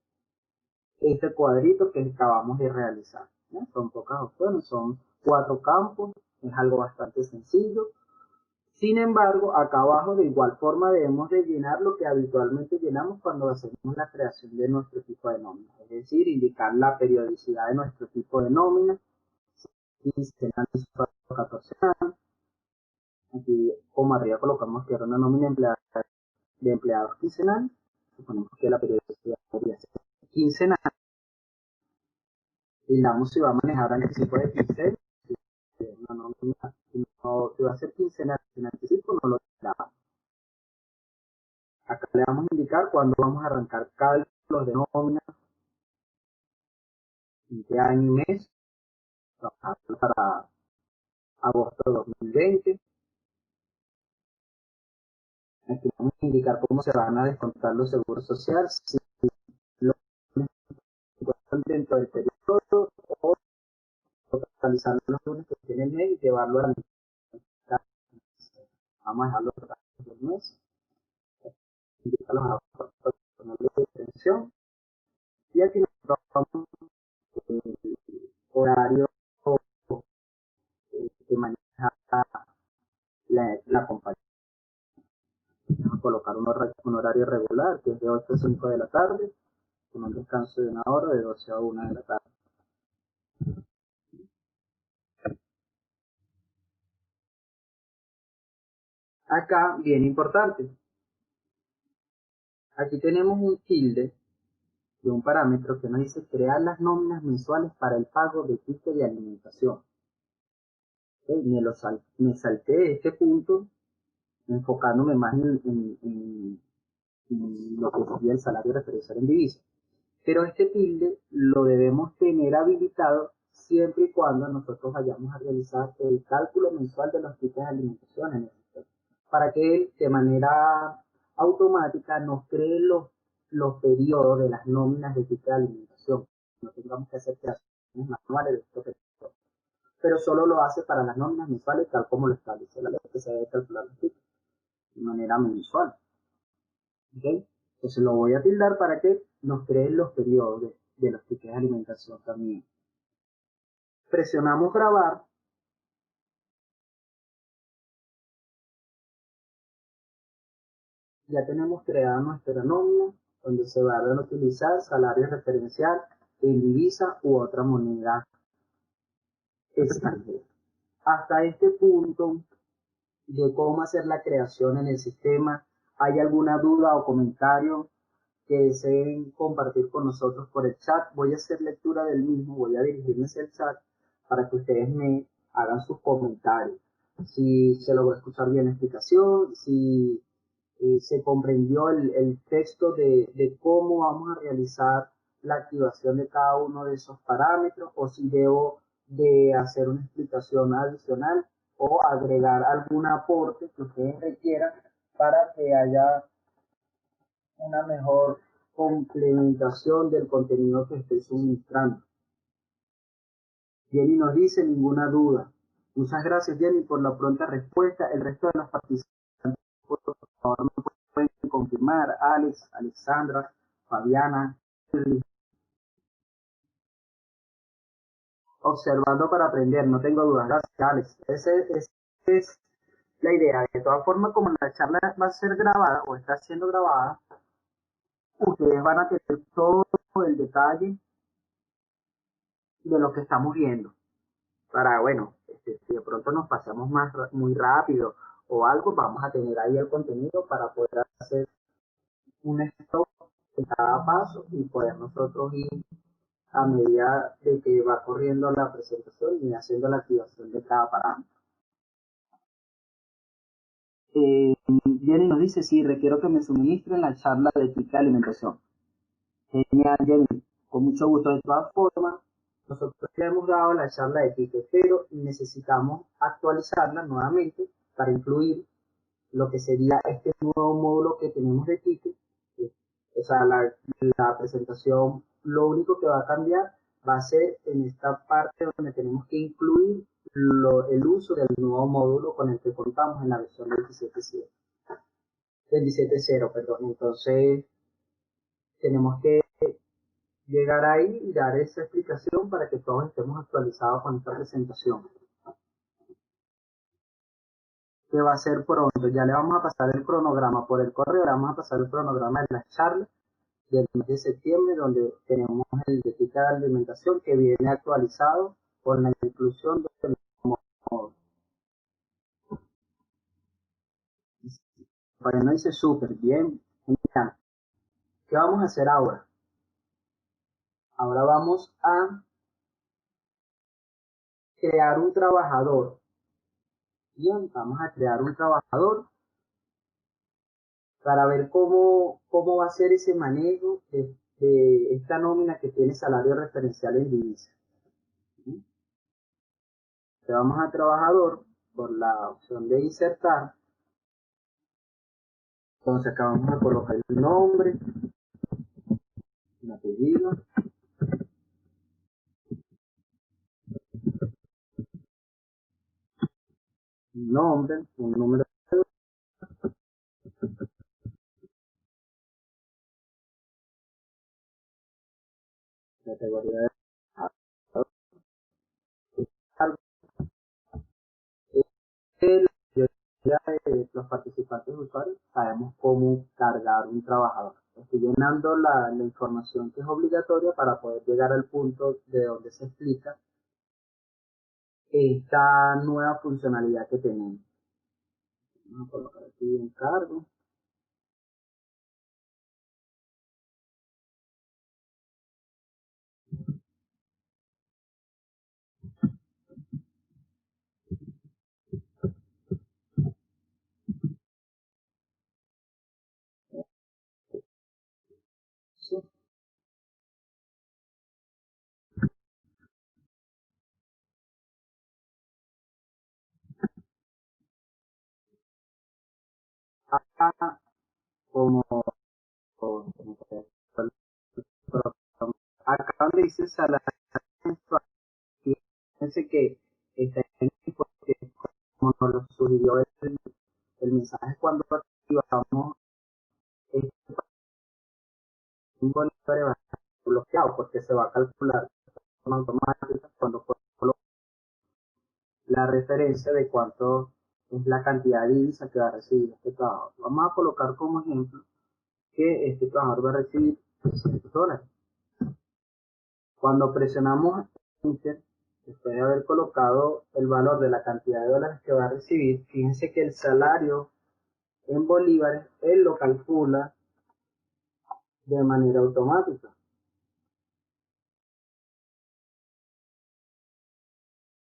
[SPEAKER 2] Este cuadrito que acabamos de realizar, ¿no? Son pocas opciones, son 4 campos, es algo bastante sencillo. Sin embargo, acá abajo de igual forma debemos de llenar lo que habitualmente llenamos cuando hacemos la creación de nuestro tipo de nómina, es decir, indicar la periodicidad de nuestro tipo de nómina, quincenal, 14 años. Aquí como arriba colocamos que era una nómina de empleados quincenal, suponemos que la periodicidad podría ser quincenal, y damos si va a manejar anticipo de quincena, una nómina, si va a ser quincenal sin anticipo no lo damos. Acá le vamos a indicar cuándo vamos a arrancar cálculos de nómina, en qué año y mes, para agosto de 2020. Aquí vamos a indicar cómo se van a descontar los seguros sociales, si lo encuentran dentro del periodo o totalizar los lunes que tiene el mes y llevarlo a la mitad. Vamos a dejarlo del mes, indicar los ahorros de pensión y aquí nos vamos horario que maneja la compañía. Vamos a colocar un horario regular que es de 8 a 5 de la tarde con un descanso de una hora de 12 a 1 de la tarde. Acá, bien importante, aquí tenemos un tilde de un parámetro que nos dice crear las nóminas mensuales para el pago de ticket de alimentación. Me salté este punto enfocándome más en lo que sería el salario referencial en divisas. Pero este tilde lo debemos tener habilitado siempre y cuando nosotros vayamos a realizar el cálculo mensual de los tickets de alimentación en el sistema, para que él de manera automática nos cree los periodos de las nóminas de ticket de alimentación. No tengamos que hacer creaciones manuales de estos periodos. Pero solo lo hace para las nóminas mensuales, tal como lo establece la ley, que se debe calcular los tickets de manera mensual. ¿Okay? Entonces lo voy a tildar para que nos creen los periodos de los tickets de alimentación también. Presionamos grabar. Ya tenemos creada nuestra nómina, donde se van a utilizar salario referencial en divisa u otra moneda extranjera. Hasta este punto de cómo hacer la creación en el sistema, ¿hay alguna duda o comentario que deseen compartir con nosotros por el chat? Voy a hacer lectura del mismo, voy a dirigirme hacia el chat para que ustedes me hagan sus comentarios. Si se logró escuchar bien la explicación, si se comprendió el texto de cómo vamos a realizar la activación de cada uno de esos parámetros, o si debo de hacer una explicación adicional o agregar algún aporte que ustedes requieran para que haya una mejor complementación del contenido que estoy suministrando. Jenny nos dice: ninguna duda. Muchas gracias, Jenny, por la pronta respuesta. El resto de los participantes, por favor, me pueden confirmar. Alex, Alexandra, Fabiana. Observando para aprender, no tengo dudas. Gracias, Alex. Esa es la idea. De todas formas, como la charla va a ser grabada o está siendo grabada, ustedes van a tener todo el detalle de lo que estamos viendo. Para, bueno, si de pronto nos pasamos muy rápido o algo, vamos a tener ahí el contenido para poder hacer un stop en cada paso y poder nosotros ir a medida de que va corriendo la presentación y haciendo la activación de cada parámetro. Jenny nos dice: sí, requiero que me suministren la charla de ética de alimentación. Genial, Jenny, con mucho gusto. De todas formas, nosotros ya hemos dado la charla de ética, pero necesitamos actualizarla nuevamente para incluir lo que sería este nuevo módulo que tenemos de ticket. O sea, la presentación, lo único que va a cambiar va a ser en esta parte donde tenemos que incluir el uso del nuevo módulo con el que contamos en la versión 27.0, perdón. Entonces, tenemos que llegar ahí y dar esa explicación para que todos estemos actualizados con esta presentación, que va a ser pronto. Ya le vamos a pasar el cronograma por el correo, le vamos a pasar el cronograma de las charlas del mes de septiembre, donde tenemos el de ética de alimentación que viene actualizado con la inclusión de los. Para no dice súper bien. Genial. ¿Qué vamos a hacer ahora? Ahora vamos a crear un trabajador. Bien, vamos a crear un trabajador para ver cómo va a ser ese manejo de esta nómina que tiene salario referencial en divisa. Le vamos a trabajador por la opción de insertar. Entonces acá vamos a colocar el nombre, el apellido, un nombre, un número de categoría de los participantes usuarios sabemos cómo cargar un trabajador. Estoy llenando la información que es obligatoria para poder llegar al punto de donde se explica esta nueva funcionalidad que tenemos. Vamos a colocar aquí un cargo. Sí. Acá, como Acá donde dice salario mensual, fíjense que está en porque como nos lo sugirió el mensaje cuando activamos este bolívares va a estar bloqueado porque se va a calcular de forma automática cuando coloco la referencia de cuánto es la cantidad de divisa que va a recibir este trabajador. Vamos a colocar como ejemplo que este trabajador va a recibir $300. Cuando presionamos Enter, después de haber colocado el valor de la cantidad de dólares que va a recibir, fíjense que el salario en bolívares, él lo calcula de manera automática.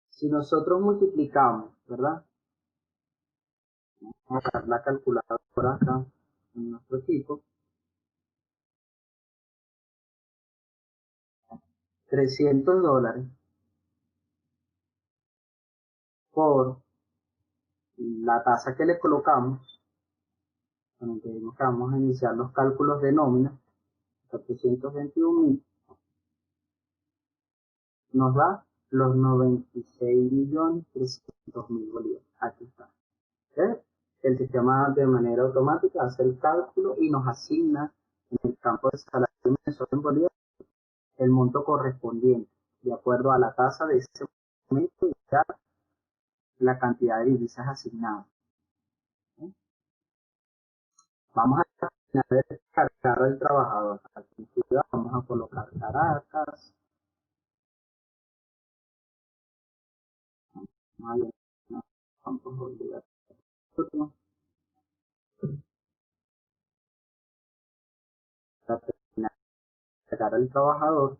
[SPEAKER 2] Si nosotros multiplicamos, ¿verdad? Vamos a usar la calculadora acá en nuestro equipo. $300 por la tasa que le colocamos. Bueno, tenemos que vamos a iniciar los cálculos de nómina. 721.000 nos da los 96.300.000 bolívares. Aquí está. ¿Ves? El sistema de manera automática hace el cálculo y nos asigna en el campo de salario mensual en bolívares el monto correspondiente, de acuerdo a la tasa de ese momento y la cantidad de divisas asignadas. ¿Sí? Vamos a terminar de descargar al trabajador. Aquí vamos a colocar Caracas. Campos obligatorios. Para terminar de descargar al trabajador.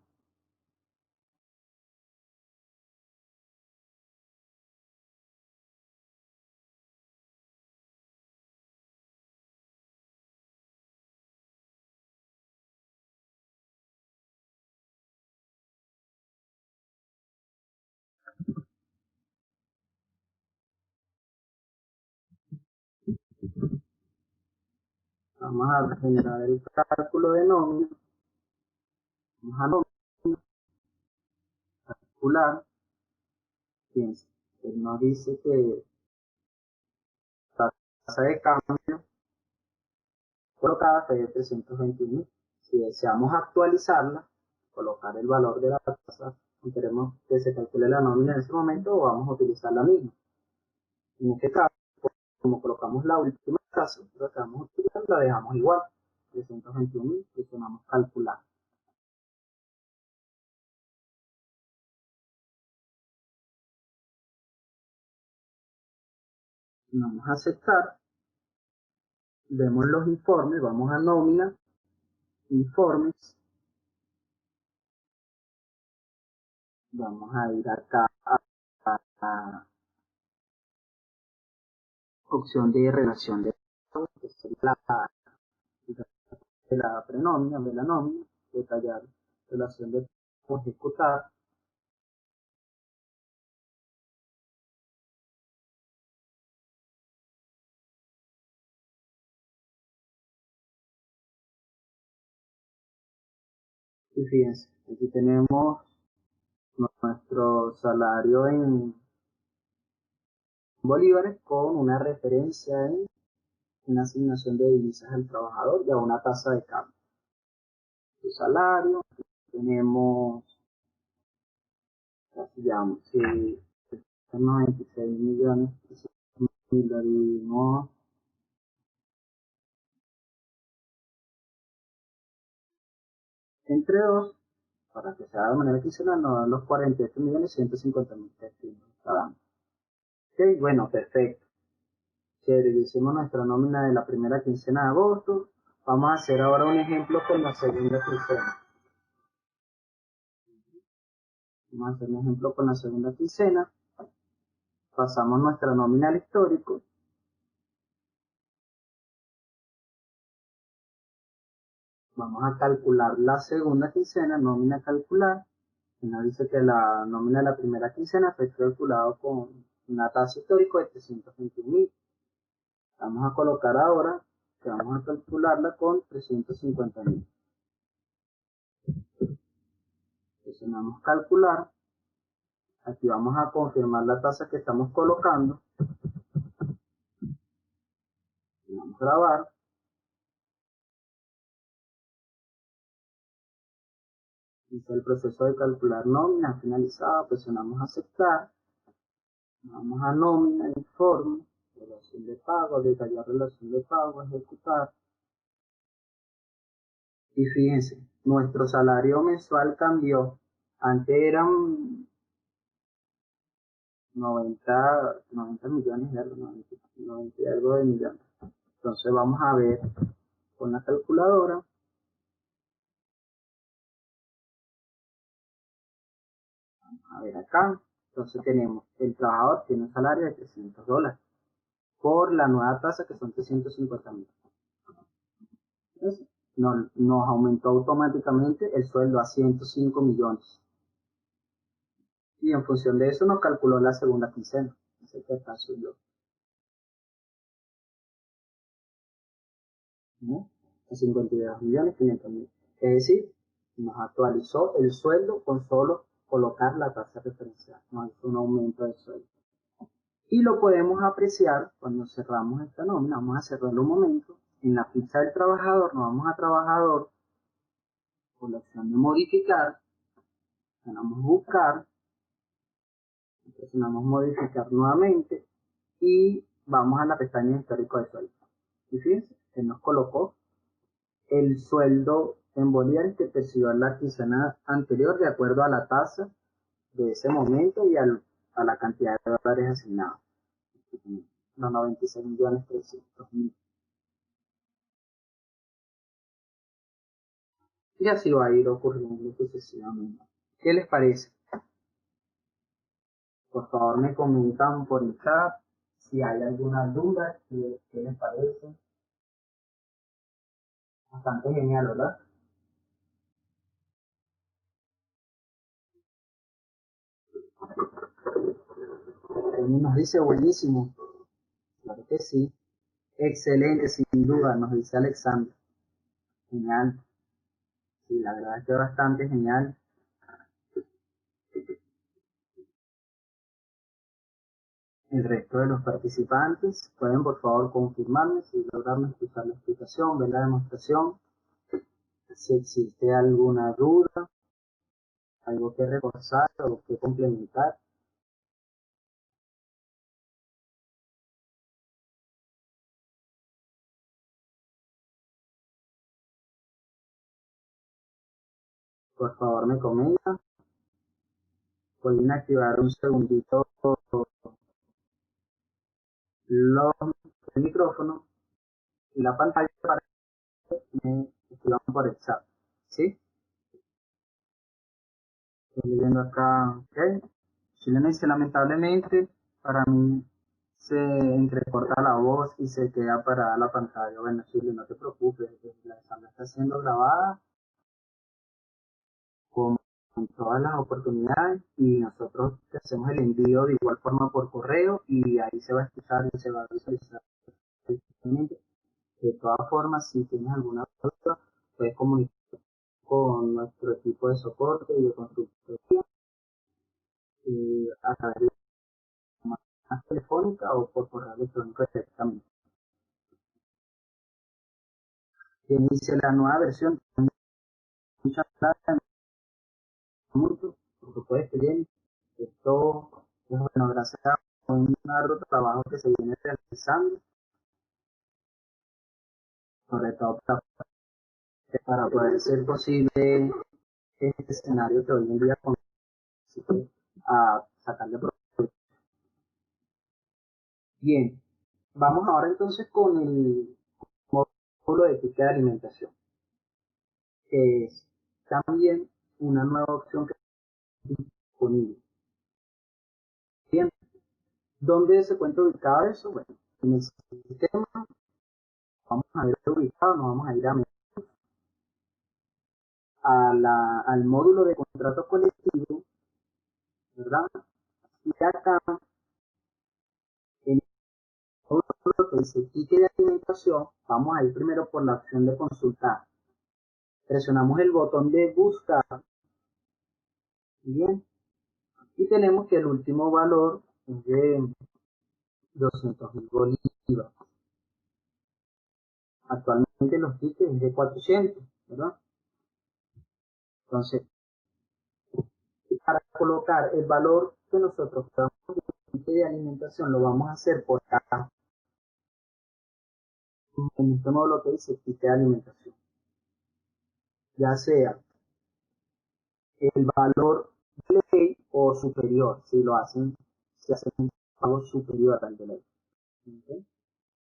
[SPEAKER 2] Vamos a generar el cálculo de nómina. Vamos a nómina, calcular. Fíjense, él nos dice que la tasa de cambio colocada fue de 321.000. Si deseamos actualizarla, colocar el valor de la tasa, queremos que se calcule la nómina en ese momento o vamos a utilizar la misma. En este caso, como colocamos la última tasa, lo que vamos a utilizar la dejamos igual, 321.000, presionamos calcular. Vamos a aceptar, vemos los informes, vamos a nómina, informes, vamos a ir acá a opción de relación de pagos, que sería la prenómina, de la nómina, detallar relación de pagos, ejecutar, y fíjense, aquí tenemos nuestro salario en bolívares con una referencia en una asignación de divisas al trabajador y a una tasa de cambio. Su salario, tenemos, casi ya, si 96 millones, y lo dividimos entre 2, para que sea de manera quincenal, nos dan los 48.150.000 pesos cada año. Ok, bueno, perfecto. Chévere, hicimos nuestra nómina de la primera quincena de agosto. Vamos a hacer ahora un ejemplo con la segunda quincena. Vamos a hacer un ejemplo con la segunda quincena. Pasamos nuestra nómina al histórico. Vamos a calcular la segunda quincena, nómina a calcular. Y nos dice que la nómina de la primera quincena fue calculado con una tasa histórica de 321.000. Vamos a colocar ahora que vamos a calcularla con 350.000. Presionamos calcular. Aquí vamos a confirmar la tasa que estamos colocando. Vamos a grabar. Dice el proceso de calcular nómina finalizado. Presionamos aceptar. Vamos a nómina, informe, relación de pago, detallar relación de pago, ejecutar. Y fíjense, nuestro salario mensual cambió. Antes eran 90 millones de algo, 90 y algo de millones. Entonces vamos a ver con la calculadora. Vamos a ver acá. Entonces tenemos, el trabajador tiene un salario de $300 por la nueva tasa que son 350.000. Nos aumentó automáticamente el sueldo a 105 millones. Y en función de eso nos calculó la segunda quincena. Ese que acá soy yo. ¿No? A 52.500.000. Es decir, nos actualizó el sueldo con solo colocar la tasa referencial. Nos hizo un aumento de sueldo. Y lo podemos apreciar cuando cerramos esta nómina. Vamos a cerrarlo un momento. En la ficha del trabajador, nos vamos a trabajador por la opción de modificar. Presionamos buscar. Presionamos modificar nuevamente. Y vamos a la pestaña histórico de sueldo. Y fíjense, que nos colocó el sueldo en bolívares que percibió en la quincena anterior de acuerdo a la tasa de ese momento y a la cantidad de dólares asignados. Los 96.300.000. Y así va a ir ocurriendo sucesivamente. ¿Qué les parece? Por favor me comentan por el chat si hay alguna duda, qué les parece. Bastante genial, ¿verdad? Nos dice buenísimo. Claro que sí. Excelente, sin duda, nos dice Alexander. Genial. Sí, la verdad es que bastante genial. El resto de los participantes pueden por favor confirmarme si lograron escuchar la explicación, ver la demostración, si existe alguna duda, algo que reforzar o que complementar. Por favor me comentan. Pueden activar un segundito el micrófono y la pantalla para que me escriban por el chat. ¿Sí? Estoy leyendo acá. Ok. Silencio, lamentablemente, para mí se entrecorta la voz y se queda parada la pantalla. Bueno, Chile, no te preocupes, la examen está siendo grabada con todas las oportunidades y nosotros te hacemos el envío de igual forma por correo y ahí se va a escuchar y se va a visualizar. De todas formas, si tienes alguna duda, puedes comunicar con nuestro equipo de soporte y de construcción a través de la telefónica o por correo electrónico directamente. Que inicie la nueva versión. Muchas gracias, mucho, por supuesto, bien. Esto es bueno, gracias a un arduo trabajo que se viene realizando, sobre todo para poder ser posible este escenario que hoy en día consiste a sacarle provecho. Bien, vamos ahora entonces con el módulo de ticket de alimentación, que es también una nueva opción que está disponible. Bien, ¿dónde se encuentra ubicado eso? Bueno, en el sistema vamos a ver ubicado, nos vamos a ir al módulo de contrato colectivo, ¿verdad? Y acá, en módulo que dice ticket de alimentación, vamos a ir primero por la opción de consultar. Presionamos el botón de buscar. Bien. Y tenemos que el último valor es de 200.000 bolívares. Actualmente los tickets es de 400, ¿verdad? Entonces, para colocar el valor que nosotros damos de alimentación, lo vamos a hacer por acá. En este módulo que dice ticket de alimentación. Ya sea el valor de ley o superior, si hacen un pago superior al de ley. ¿Okay?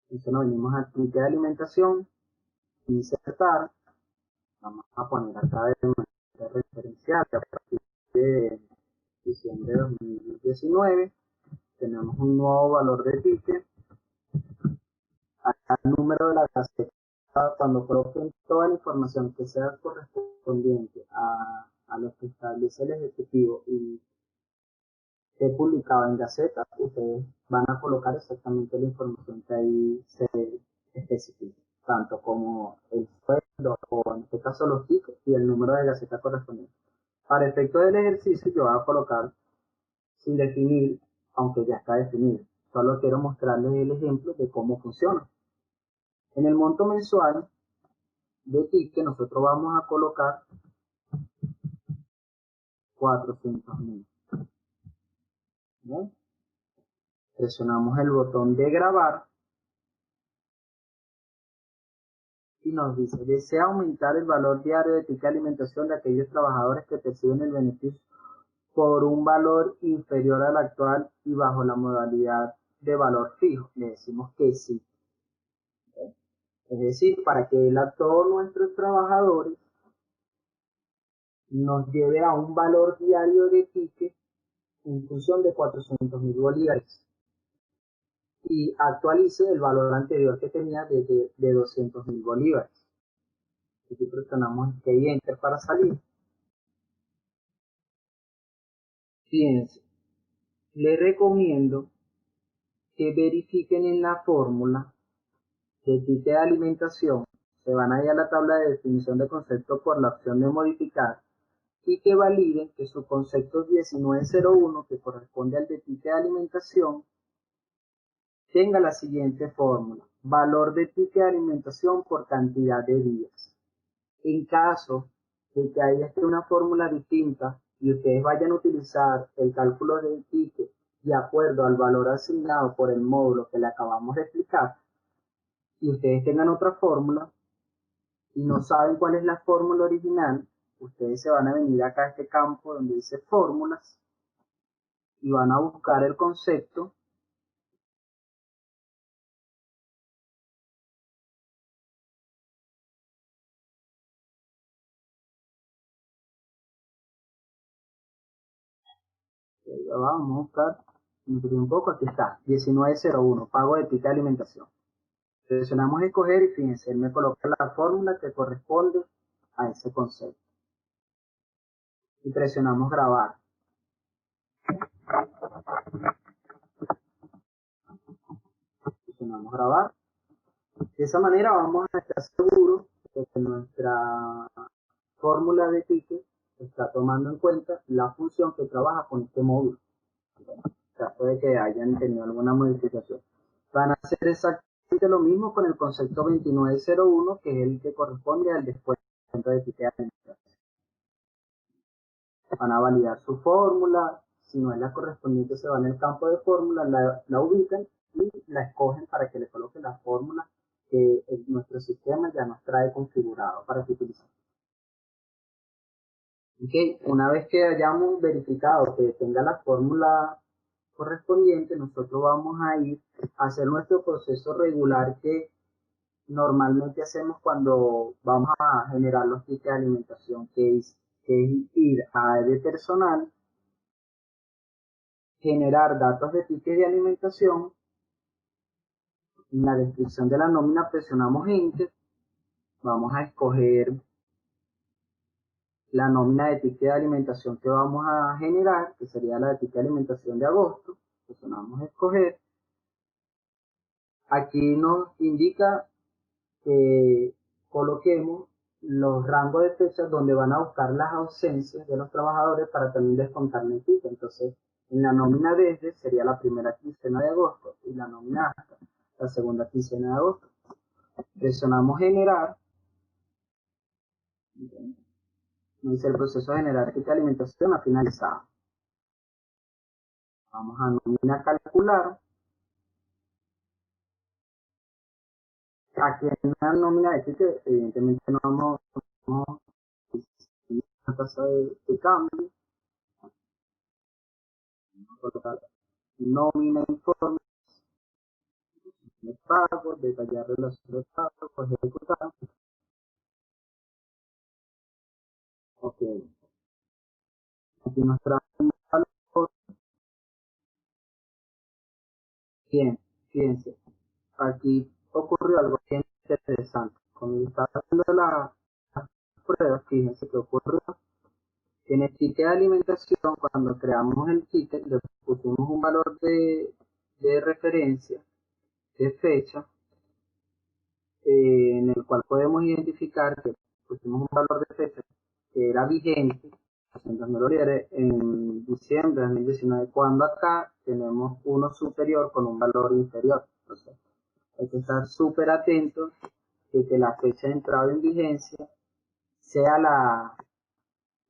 [SPEAKER 2] Entonces nos venimos a ticket de alimentación, insertar, vamos a poner acá de manera referencial que a partir de diciembre de 2019 tenemos un nuevo valor de ticket. Acá el número de la caseta, cuando coloquen toda la información que sea correspondiente a lo que establece el ejecutivo y esté publicado en Gaceta, ustedes van a colocar exactamente la información que ahí se especifica, tanto como el sueldo o en este caso los tickets y el número de Gaceta correspondiente. Para efecto del ejercicio yo voy a colocar sin definir, aunque ya está definido. Solo quiero mostrarles el ejemplo de cómo funciona. En el monto mensual de ticket nosotros vamos a colocar 400.000. ¿No? Presionamos el botón de grabar y nos dice, desea aumentar el valor diario de ticket de alimentación de aquellos trabajadores que perciben el beneficio por un valor inferior al actual y bajo la modalidad de valor fijo. Le decimos que sí. Es decir, para que a todos nuestros trabajadores nos lleve a un valor diario de ticket en función de 400.000 bolívares y actualice el valor anterior que tenía de 200.000 bolívares. Aquí presionamos OK Enter para salir. Fíjense, les recomiendo que verifiquen en la fórmula de ticket de alimentación, se van a ir a la tabla de definición de concepto por la opción de modificar y que validen que su concepto 1901, que corresponde al de ticket de alimentación, tenga la siguiente fórmula: valor de ticket de alimentación por cantidad de días. En caso de que haya una fórmula distinta y ustedes vayan a utilizar el cálculo del ticket de acuerdo al valor asignado por el módulo que le acabamos de explicar, y ustedes tengan otra fórmula y no saben cuál es la fórmula original, ustedes se van a venir acá a este campo donde dice fórmulas y van a buscar el concepto vamos a buscar un poco, aquí está, 1901, pago de ticket de alimentación. Seleccionamos escoger y fíjense, él me coloca la fórmula que corresponde a ese concepto. Y presionamos grabar. Presionamos grabar. De esa manera vamos a estar seguros de que nuestra fórmula de ticket está tomando en cuenta la función que trabaja con este módulo. En caso de que hayan tenido alguna modificación. Van a hacer exactamente lo mismo con el concepto 2901, que es el que corresponde al descuento de ticket de alimentación. Van a validar su fórmula, si no es la correspondiente se van al campo de fórmula, la ubican y la escogen para que le coloquen la fórmula que nuestro sistema ya nos trae configurado para que utilicen. Okay. Una vez que hayamos verificado que tenga la fórmula correspondiente, nosotros vamos a ir a hacer nuestro proceso regular que normalmente hacemos cuando vamos a generar los tickets de alimentación, que es ir a de personal, generar datos de tickets de alimentación. En la descripción de la nómina presionamos Enter. Vamos a escoger la nómina de ticket de alimentación que vamos a generar, que sería la de ticket de alimentación de agosto. Presionamos escoger. Aquí nos indica que coloquemos los rangos de fechas donde van a buscar las ausencias de los trabajadores para también descontarle el ticket. Entonces, en la nómina desde sería la primera quincena de agosto y la nómina hasta la segunda quincena de agosto. Presionamos generar. Nos dice el proceso de generar ticket de alimentación ha finalizado. Vamos a nómina calcular. Aquí en la nómina de ticket, evidentemente no vamos a tasa de cambio. Vamos a colocar nómina informe de pagos, detallar relación de pagos, ejecutar. Ok. Aquí nos trae un valor. Bien, fíjense. Aquí ocurrió algo bien interesante. Cuando estaba haciendo las pruebas, fíjense que ocurrió. En el ticket de alimentación, cuando creamos el ticket, le pusimos un valor de referencia, de fecha, en el cual podemos identificar que pusimos un valor de fecha que era vigente, en diciembre de 2019, cuando acá tenemos uno superior con un valor inferior. Entonces, hay que estar súper atentos de que la fecha de entrada en vigencia sea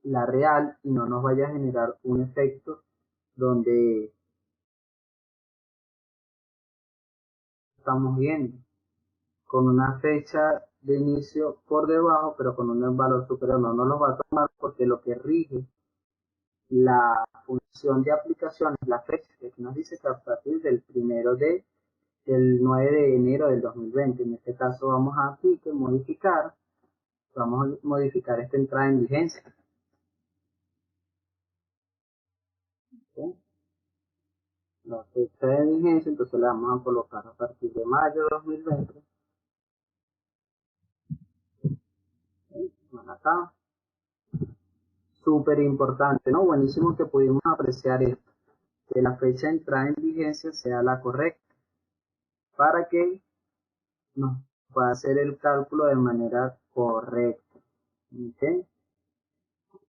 [SPEAKER 2] la real y no nos vaya a generar un efecto donde estamos viendo con una fecha de inicio por debajo, pero con un valor superior. No nos lo va a tomar porque lo que rige la función de aplicación es la fecha, que aquí nos dice que a partir del 9 de enero del 2020. En este caso vamos a aquí que modificar, vamos a modificar esta entrada en vigencia. ¿Okay? La fecha de vigencia, entonces le vamos a colocar a partir de mayo de 2020. ¿Okay? Bueno, acá. Súper importante, ¿no? Buenísimo que pudimos apreciar esto, que la fecha de entrada en vigencia sea la correcta, para que nos pueda hacer el cálculo de manera correcta. ¿Okay?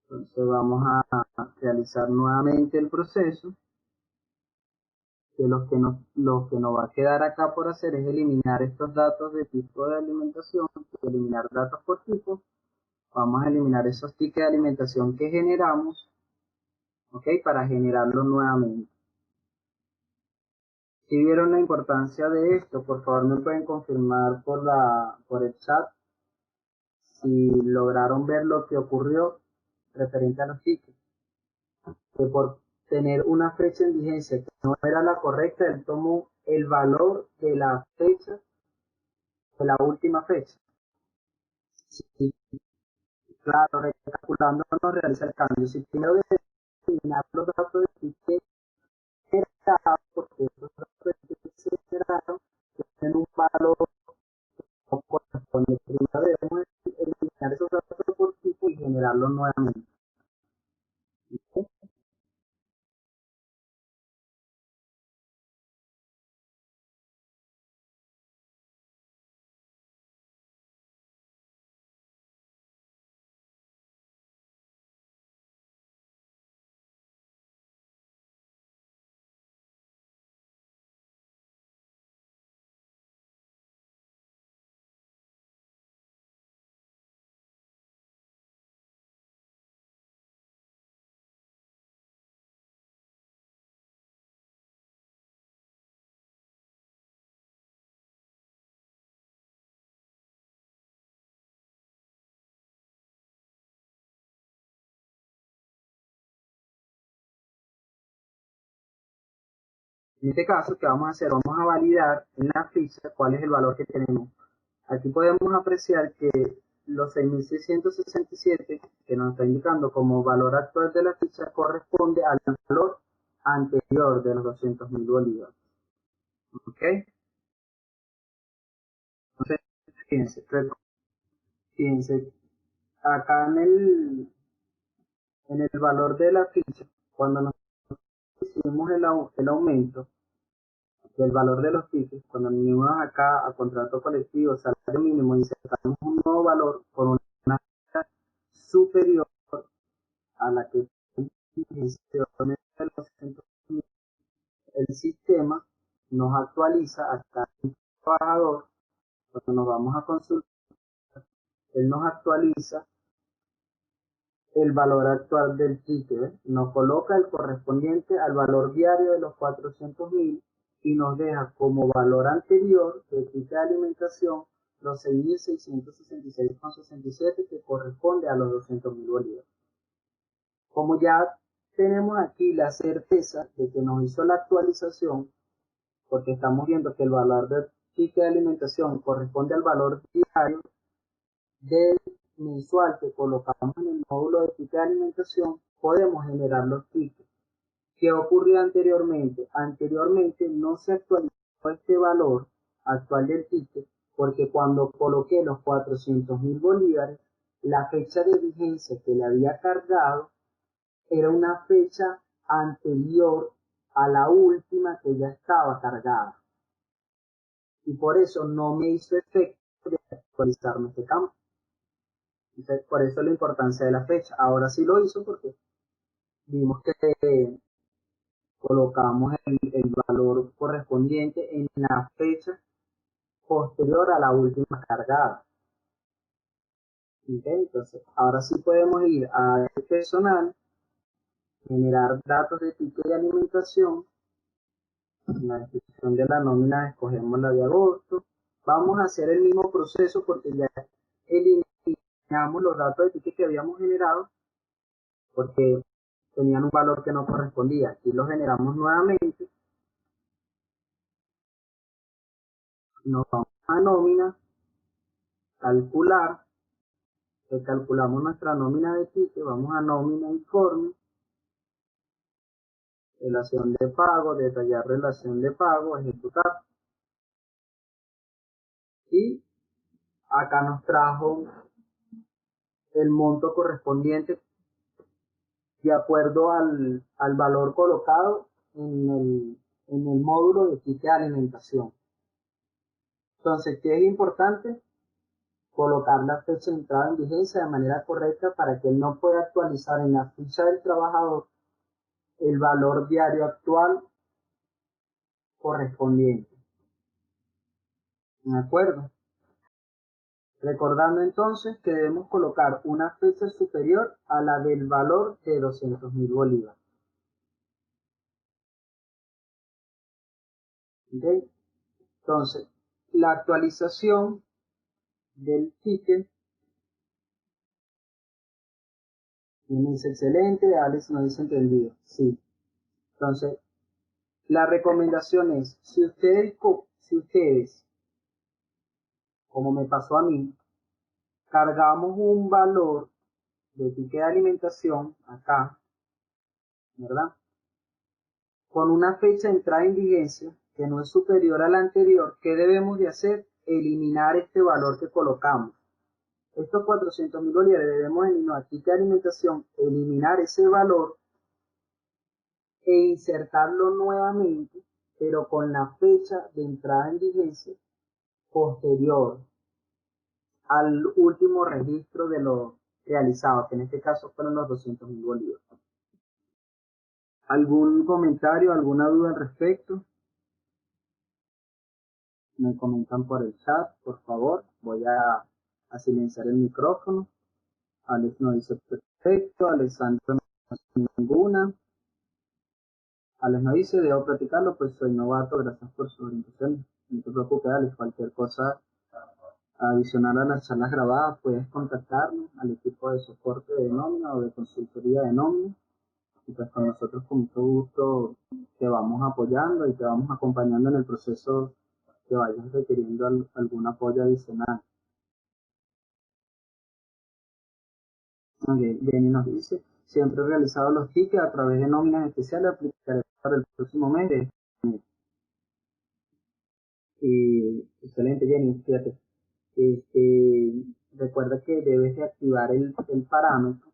[SPEAKER 2] Entonces vamos a realizar nuevamente el proceso, que lo que nos va a quedar acá por hacer es eliminar estos datos de tipo de alimentación, eliminar datos por tipo. Vamos a eliminar esos tickets de alimentación que generamos, ¿ok? Para generarlo nuevamente. Si vieron la importancia de esto, por favor me pueden confirmar por el chat si lograron ver lo que ocurrió referente a los tickets. Que por tener una fecha en vigencia que no era la correcta, él tomó el valor de la fecha, de la última fecha. Sí, claro, recalculando no realiza el cambio. Si primero de eliminar los datos de ticket generados, porque esos datos de ticket se generaron, tienen un valor no corresponde. Primero debemos eliminar esos datos por tipo y generarlos nuevamente. ¿Sí? En este caso, ¿qué vamos a hacer? Vamos a validar en la ficha cuál es el valor que tenemos. Aquí podemos apreciar que los 6.667 que nos está indicando como valor actual de la ficha corresponde al valor anterior de los 200.000 bolívares. ¿Ok? Entonces, fíjense, acá en el valor de la ficha, cuando nos hicimos el aumento, del valor de los tickets, cuando venimos acá a contrato colectivo, salario mínimo, insertamos un nuevo valor por una fecha superior a la que el sistema nos actualiza a cada trabajador. Cuando nos vamos a consultar, él nos actualiza el valor actual del ticket, nos coloca el correspondiente al valor diario de los 400.000 y nos deja como valor anterior del ticket de alimentación los 6.666,67 que corresponde a los 200.000 bolívares. Como ya tenemos aquí la certeza de que nos hizo la actualización, porque estamos viendo que el valor del ticket de alimentación corresponde al valor diario del mensual que colocamos en el módulo de ticket de alimentación, podemos generar los tickets. ¿Qué ocurrió anteriormente? Anteriormente no se actualizó este valor actual del ticket porque cuando coloqué los 400.000 bolívares, la fecha de vigencia que le había cargado era una fecha anterior a la última que ya estaba cargada. Y por eso no me hizo efecto de actualizarme este campo. Entonces, por eso la importancia de la fecha. Ahora sí lo hizo porque vimos que colocamos el valor correspondiente en la fecha posterior a la última cargada. ¿Okay? Entonces, ahora sí podemos ir a este personal, generar datos de ticket de alimentación. En la descripción de la nómina escogemos la de agosto. Vamos a hacer el mismo proceso porque ya eliminamos los datos de ticket que habíamos generado porque tenían un valor que no correspondía. Aquí lo generamos nuevamente. Nos vamos a nómina, calcular, calculamos nuestra nómina de ticket, vamos a nómina informe, relación de pago, detallar relación de pago, ejecutar. Y acá nos trajo el monto correspondiente de acuerdo al valor colocado en el módulo de ticket de alimentación. Entonces, ¿qué es importante? Colocar la fecha de entrada en vigencia de manera correcta para que él no pueda actualizar en la ficha del trabajador el valor diario actual correspondiente. ¿De acuerdo? Recordando entonces que debemos colocar una fecha superior a la del valor de 200.000 bolívares. ¿Okay? Entonces, la actualización del ticket me dice excelente, Alex no dice entendido. Sí. Entonces, la recomendación es, si ustedes, como me pasó a mí, cargamos un valor de ticket de alimentación acá, ¿verdad? Con una fecha de entrada en vigencia que no es superior a la anterior, ¿qué debemos de hacer? Eliminar este valor que colocamos. Estos 400.000 bolívares debemos eliminar ticket de alimentación, eliminar ese valor e insertarlo nuevamente, pero con la fecha de entrada en vigencia posterior al último registro de lo realizado, que en este caso fueron los 200.000 bolívares. ¿Algún comentario, alguna duda al respecto? Me comentan por el chat, por favor. Voy a silenciar el micrófono. Alex no dice perfecto, Alessandro no dice ninguna. Alex no dice, debo platicarlo, pues soy novato, gracias por su orientación. No te preocupes, Alex, cualquier cosa adicional a las charlas grabadas, puedes contactarnos al equipo de soporte de nómina o de consultoría de nómina. Y pues con nosotros con mucho gusto te vamos apoyando y te vamos acompañando en el proceso que vayas requiriendo algún apoyo adicional. Okay. Jenny nos dice, siempre he realizado los tickets a través de nóminas especiales, aplicaré para el próximo mes. Y excelente, Jenny, fíjate. Recuerda que debes de activar el parámetro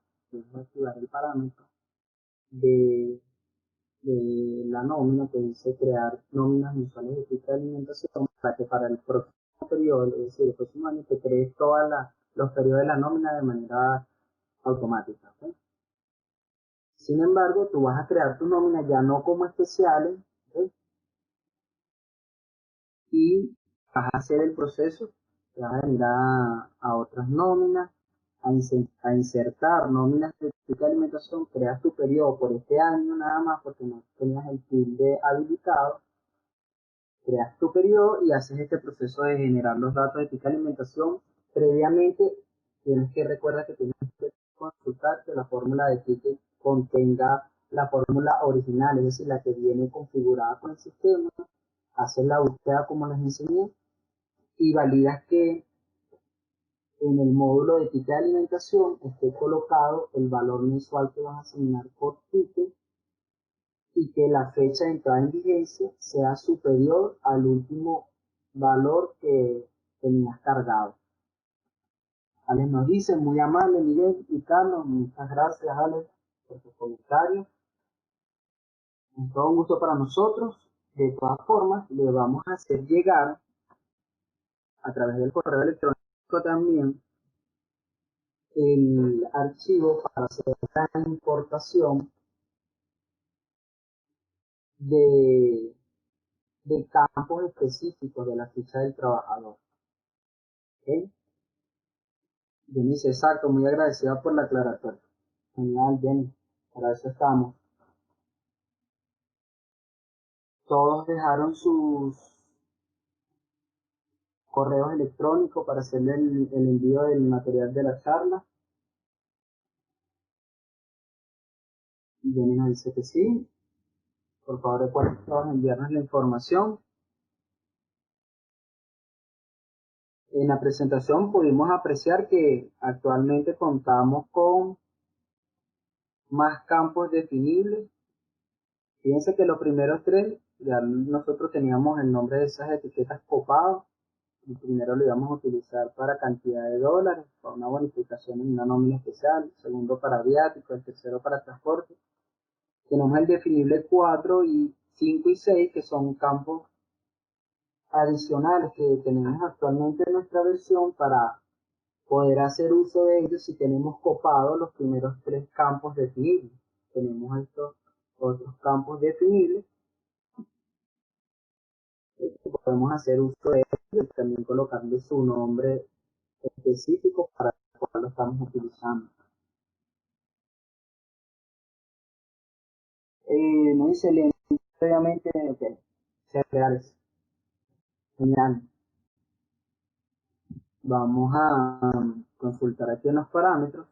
[SPEAKER 2] de de la nómina que dice crear nóminas mensuales de ficha de alimentación para que para el próximo periodo, es decir, el próximo año, te crees todos los periodos de la nómina de manera automática. ¿Ok? Sin embargo, tú vas a crear tu nómina ya no como especiales, ¿ok? Y vas a hacer el proceso, te vas a venir a otras nóminas, a insertar nóminas de ficha de alimentación, creas tu periodo por este año nada más porque no tenías el tilde habilitado, creas tu periodo y haces este proceso de generar los datos de ficha de alimentación. Previamente tienes que recordar que tienes que consultar que la fórmula de ticket contenga la fórmula original, es decir, la que viene configurada con el sistema, haces la búsqueda como les enseñé y validas que en el módulo de ticket de alimentación esté colocado el valor mensual que vas a asignar por ticket y que la fecha de entrada en vigencia sea superior al último valor que tenías cargado. Alex nos dice, muy amable Miguel y Carlos, muchas gracias Alex por sus comentarios. Es todo un gusto para nosotros. De todas formas, le vamos a hacer llegar a través del correo electrónico también el archivo para hacer la importación de, de campos específicos de la ficha del trabajador. ¿Okay? Jenny dice, exacto, muy agradecida por la aclaratoria. Genial, Jenny, para eso estamos. Todos dejaron sus correos electrónicos para hacerle el envío del material de la charla. Jenny nos dice que sí. Por favor, recuerden todos enviarnos la información. En la presentación pudimos apreciar que actualmente contamos con más campos definibles. Fíjense que los primeros tres, ya nosotros teníamos el nombre de esas etiquetas copados. El primero lo íbamos a utilizar para cantidad de dólares, para una bonificación en una nómina especial. El segundo para viático, el tercero para transporte. Tenemos el definible 4 y 5 y 6, que son campos adicionales que tenemos actualmente en nuestra versión para poder hacer uso de ellos si tenemos copados los primeros tres campos definibles. Tenemos estos otros campos definibles que podemos hacer uso de ellos y también colocarle su nombre específico para el cual lo estamos utilizando. No dice previamente, ok, reales. Genial. Vamos a consultar aquí en los parámetros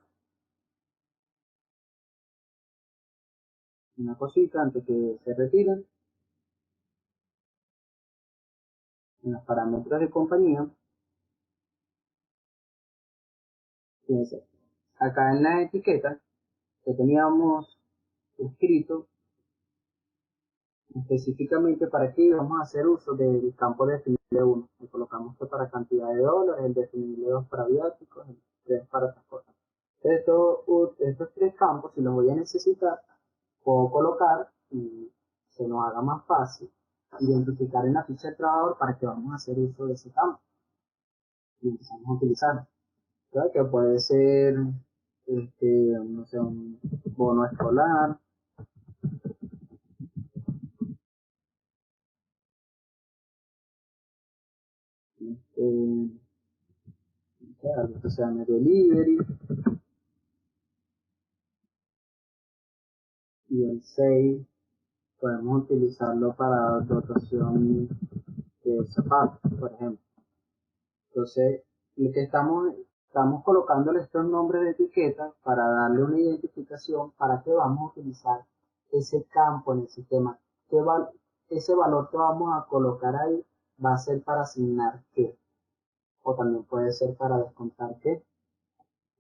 [SPEAKER 2] una cosita antes que se retiren. En los parámetros de compañía, fíjense, acá en la etiqueta que teníamos escrito específicamente para qué íbamos a hacer uso del campo definible 1. Le colocamos que para cantidad de dólares, el definible 2 para viáticos, el 3 para transporte. Estos tres campos, si los voy a necesitar, puedo colocar y se nos haga más fácil identificar en la ficha del trabajador para que vamos a hacer uso de ese campo y empezamos a utilizarlo. ¿Verdad? Que puede ser no sé, un bono escolar, algo que sea medio delivery, y el 6 podemos utilizarlo para dotación de zapatos, por ejemplo. Entonces, lo que estamos colocándole estos nombres de etiqueta para darle una identificación para que vamos a utilizar ese campo en el sistema. Ese valor que vamos a colocar ahí va a ser para asignar qué, o también puede ser para descontar qué.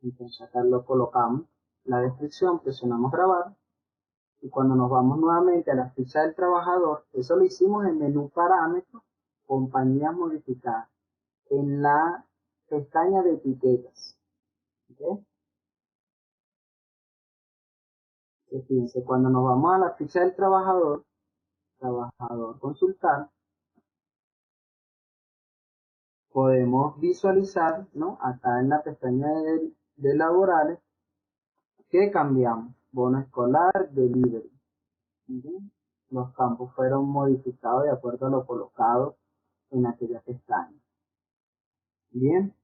[SPEAKER 2] Entonces acá lo colocamos, la descripción, presionamos grabar y cuando nos vamos nuevamente a la ficha del trabajador, eso lo hicimos en menú parámetros, compañías modificadas, en la pestaña de etiquetas. ¿Okay? Fíjense, cuando nos vamos a la ficha del trabajador consultar, podemos visualizar, ¿no? Acá en la pestaña de laborales, que cambiamos. Bono escolar, delivery. ¿Sí? Los campos fueron modificados de acuerdo a lo colocado en aquella pestaña. Bien,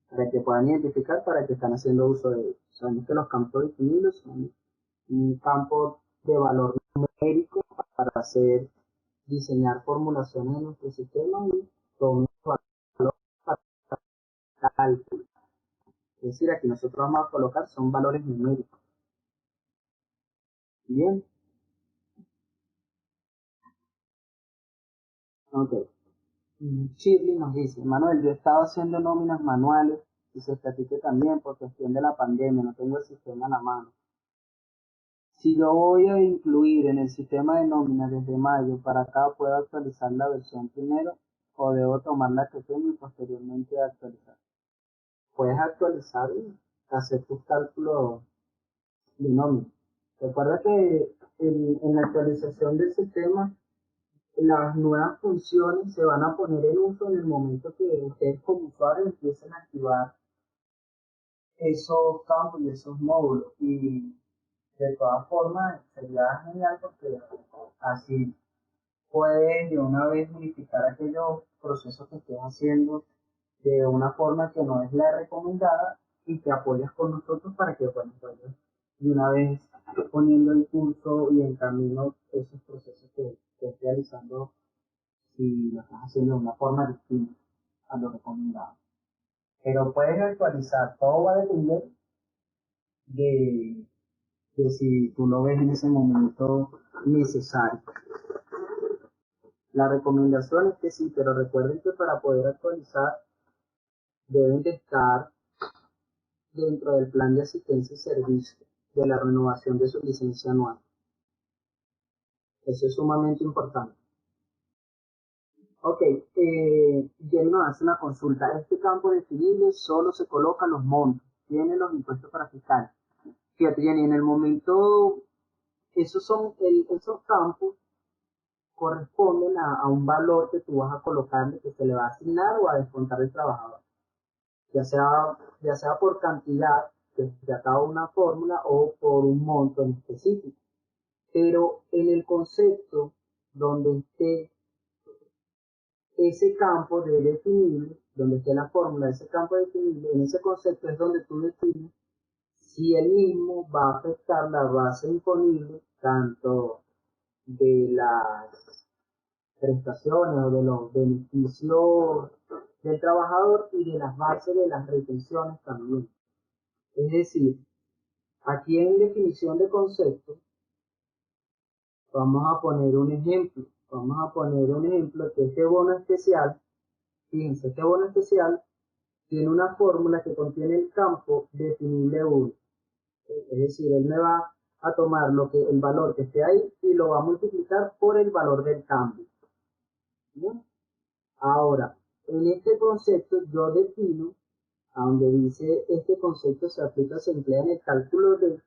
[SPEAKER 2] para que puedan identificar para que están haciendo uso de ellos. Sabemos que los campos definidos son un campo de valor numérico para hacer, diseñar formulaciones en nuestro sistema y tomar valor para cálculo. Es decir, aquí nosotros vamos a colocar son valores numéricos. Bien. Ok. Shirley nos dice, Manuel, yo he estado haciendo nóminas manuales y se platique también por cuestión de la pandemia, no tengo el sistema a la mano. Si yo voy a incluir en el sistema de nóminas desde mayo para acá, ¿puedo actualizar la versión primero o debo tomar la que tengo y posteriormente actualizar? Puedes actualizar y hacer tus cálculos de nómina. Recuerda que en la actualización del sistema las nuevas funciones se van a poner en uso en el momento que ustedes como usuarios empiecen a activar esos campos y esos módulos. Y de todas formas sería genial porque así puedes de una vez unificar aquellos procesos que estés haciendo de una forma que no es la recomendada y te apoyas con nosotros para que bueno, vayas de una vez poniendo en curso y en camino esos procesos que estés realizando si lo estás haciendo de una forma distinta a lo recomendado. Pero puedes actualizar, todo va a depender de, de si tú lo ves en ese momento necesario. La recomendación es que sí, pero recuerden que para poder actualizar deben de estar dentro del plan de asistencia y servicio de la renovación de su licencia anual. Eso es sumamente importante. Ok, Jenny nos hace una consulta. Este campo definible solo se colocan los montos, tiene los impuestos para fiscal. Fíjate, Jenny, en el momento, esos campos corresponden a un valor que tú vas a colocarle, que se le va a asignar o a descontar el trabajador. Ya sea por cantidad, que se acaba una fórmula, o por un monto en específico. Pero en el concepto donde esté ese campo de definible, donde esté la fórmula de ese campo definible, en ese concepto es donde tú defines si el mismo va a afectar la base imponible tanto de las prestaciones o de los beneficios del trabajador y de las bases de las retenciones también. Es decir, aquí en definición de concepto vamos a poner un ejemplo. Vamos a poner un ejemplo que este bono especial, fíjense, este bono especial tiene una fórmula que contiene el campo definible 1. Es decir, él me va a tomar el valor que esté ahí y lo va a multiplicar por el valor del cambio. ¿Bien? Ahora, en este concepto yo defino, a donde dice este concepto se aplica, se emplea en el cálculo de,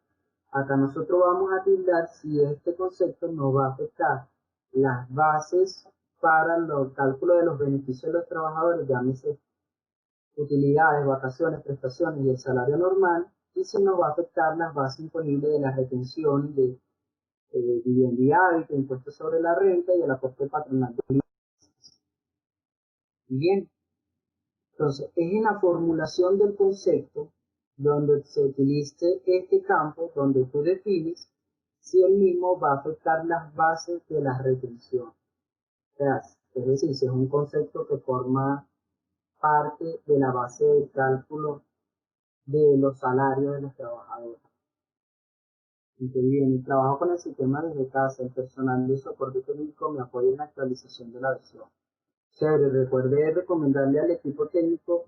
[SPEAKER 2] acá nosotros vamos a tildar si este concepto no va a afectar las bases para los cálculos de los beneficios de los trabajadores, llámese utilidades, vacaciones, prestaciones y el salario normal, y si nos va a afectar las bases imponibles de la retención de vivienda y hábito, impuestos sobre la renta y el aporte patronal. Bien, entonces es en la formulación del concepto donde se utilice este campo, donde tú defines si el mismo va a afectar las bases de la retención. O sea, es decir, si es un concepto que forma parte de la base de cálculo de los salarios de los trabajadores. Y que bien, y trabajo con el sistema desde casa, el personal de soporte técnico me apoya en la actualización de la versión. Chévere, recuerde recomendarle al equipo técnico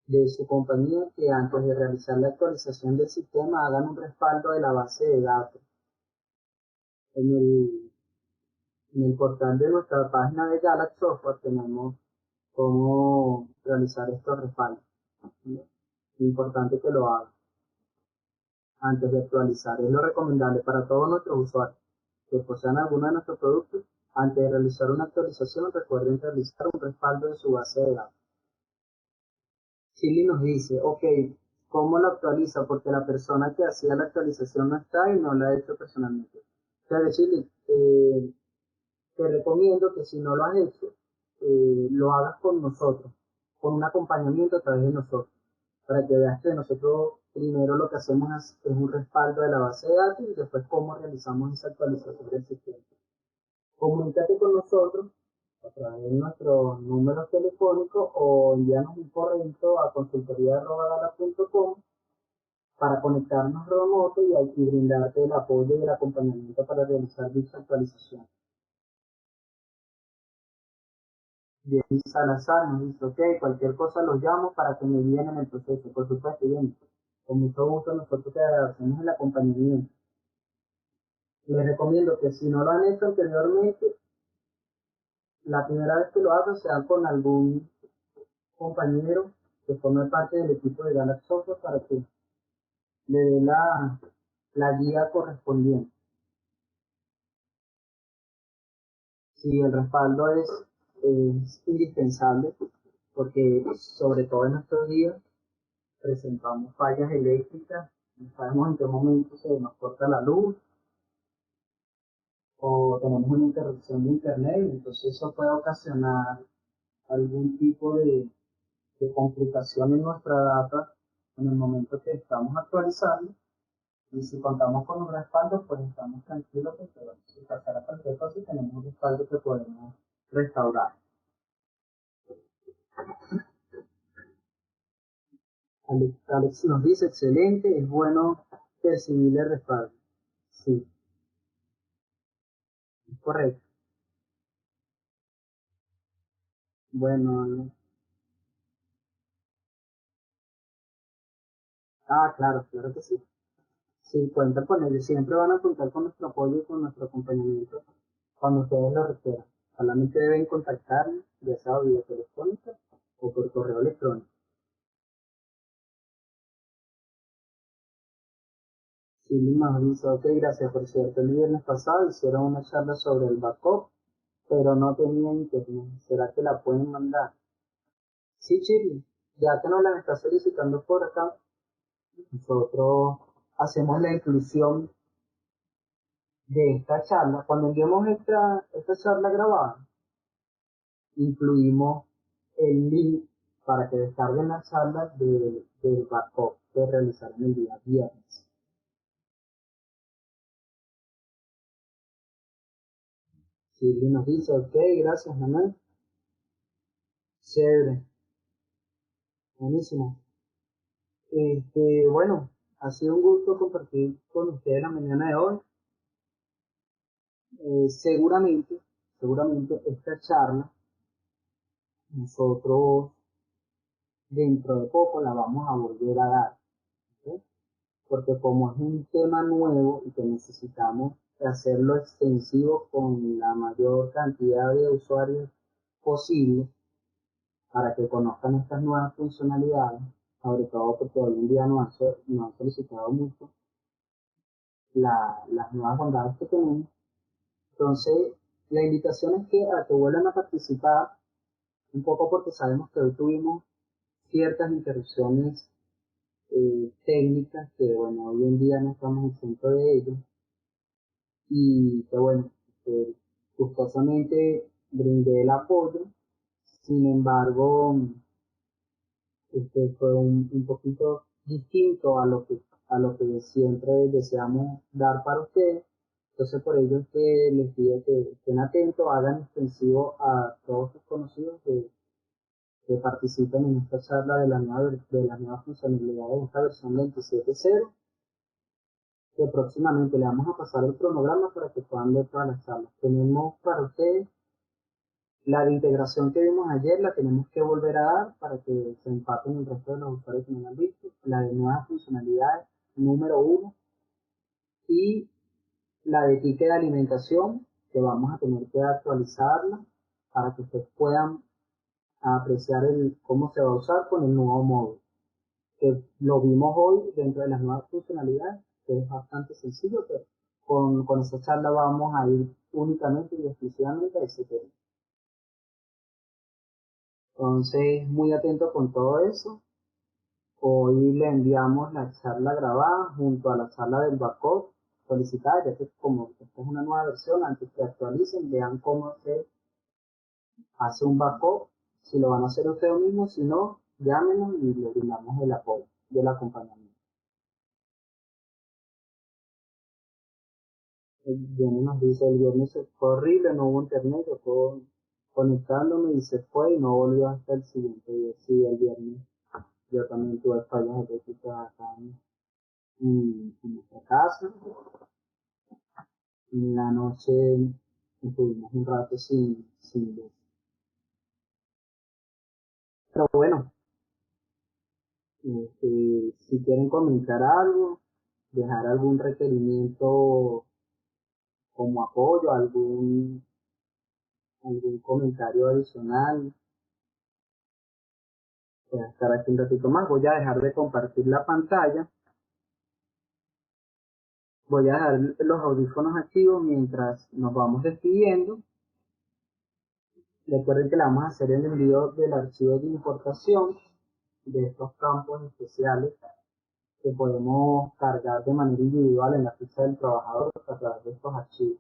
[SPEAKER 2] de su compañía que antes de realizar la actualización del sistema hagan un respaldo de la base de datos. En el portal de nuestra página de Galaxy Software tenemos cómo realizar estos respaldos. ¿Sí? Es importante que lo hagan. antes de actualizar. Es lo recomendable para todos nuestros usuarios que posean alguno de nuestros productos. Antes de realizar una actualización, recuerden realizar un respaldo de su base de datos. Silly nos dice, ok, ¿cómo lo actualiza? Porque la persona que hacía la actualización no está y no la ha hecho personalmente. Claro, Silly, te recomiendo que si no lo has hecho, lo hagas con nosotros, con un acompañamiento a través de nosotros, para que veas que nosotros primero lo que hacemos es un respaldo de la base de datos y después cómo realizamos esa actualización del sistema. Comunícate con nosotros a través de nuestros números telefónicos o envíanos un correo a consultoría@gala.com para conectarnos remoto y brindarte el apoyo y el acompañamiento para realizar dicha actualización. Jenny Salazar nos dice, ok, cualquier cosa los llamo para que me guíen en el proceso. Por supuesto, Jenny, con mucho gusto nosotros te hacemos el acompañamiento. Les recomiendo que si no lo han hecho anteriormente, la primera vez que lo hagan sea con algún compañero que forme parte del equipo de Galaxy Software para que le dé la guía correspondiente. Si el respaldo es indispensable, porque sobre todo en estos días presentamos fallas eléctricas, no sabemos en qué momento se nos corta la luz o tenemos una interrupción de internet, entonces eso puede ocasionar algún tipo de complicación en nuestra data en el momento que estamos actualizando. Y si contamos con un respaldo, pues estamos tranquilos porque bueno, si pasara cualquier cosa, tenemos un respaldo que podemos restaurar. Alex nos dice, excelente, es bueno percibir el respaldo. Sí, es correcto. Bueno, claro, claro que sí. Sí, cuenta con ellos. Siempre van a contar con nuestro apoyo y con nuestro acompañamiento cuando ustedes lo requieran. Solamente deben contactarnos, ya sea vía telefónica o por correo electrónico. Sí, nos dice, ok, gracias por cierto. El viernes pasado hicieron una charla sobre el backup, pero no tenía internet. ¿Será que la pueden mandar? Sí, Chile, ya que nos la está solicitando por acá, nosotros hacemos la inclusión de esta charla. Cuando enviamos esta charla grabada, incluimos el link para que descarguen la charla del backup que realizaron el día viernes. Silvia nos dice, ok, gracias, Manuel. Chévere, buenísimo. Bueno, ha sido un gusto compartir con ustedes la mañana de hoy. Seguramente esta charla nosotros dentro de poco la vamos a volver a dar, ¿ok? Porque como es un tema nuevo y que necesitamos hacerlo extensivo con la mayor cantidad de usuarios posible para que conozcan estas nuevas funcionalidades, sobre todo porque hoy en día nos han solicitado mucho las nuevas bondades que tenemos. Entonces, la invitación es a que vuelvan a participar un poco porque sabemos que hoy tuvimos ciertas interrupciones técnicas que, bueno, hoy en día no estamos exentos de ello y que, bueno, que gustosamente brindé el apoyo. Sin embargo, fue un poquito distinto a lo que siempre deseamos dar para ustedes. Entonces, por ello es que les pido que estén atentos, hagan extensivo a todos sus conocidos que participen en esta charla de las nuevas funcionalidades de esta versión 27.0, que próximamente le vamos a pasar el cronograma para que puedan ver todas las charlas. Tenemos para ustedes la de integración que vimos ayer, la tenemos que volver a dar para que se empaten el resto de los usuarios que no la han visto. La de nuevas funcionalidades, número 1, y la de ticket de alimentación, que vamos a tener que actualizarla para que ustedes puedan apreciar cómo se va a usar con el nuevo módulo, que lo vimos hoy dentro de las nuevas funcionalidades. que es bastante sencillo, pero con esa charla vamos a ir únicamente y exclusivamente a ese tema. Entonces, muy atento con todo eso. Hoy le enviamos la charla grabada junto a la charla del backup solicitada, ya que como esta es una nueva versión, antes que actualicen, vean cómo se hace un backup, si lo van a hacer ustedes mismos, si no, llámenos y le brindamos el apoyo y el acompañamiento. El viernes nos dice, el viernes fue horrible, no hubo internet, yo estuve conectándome y se fue y no volvió hasta el siguiente día. Sí, el viernes yo también tuve fallas eléctricas acá en nuestra casa. En la noche estuvimos un rato sin luz. Pero bueno, si quieren comentar algo, dejar algún requerimiento como apoyo, algún comentario adicional, voy a estar aquí un ratito más. Voy a dejar de compartir la pantalla. Voy a dejar los audífonos activos mientras nos vamos despidiendo. Recuerden que le vamos a hacer el envío del archivo de importación de estos campos especiales que podemos cargar de manera individual en la ficha del trabajador a través de estos archivos.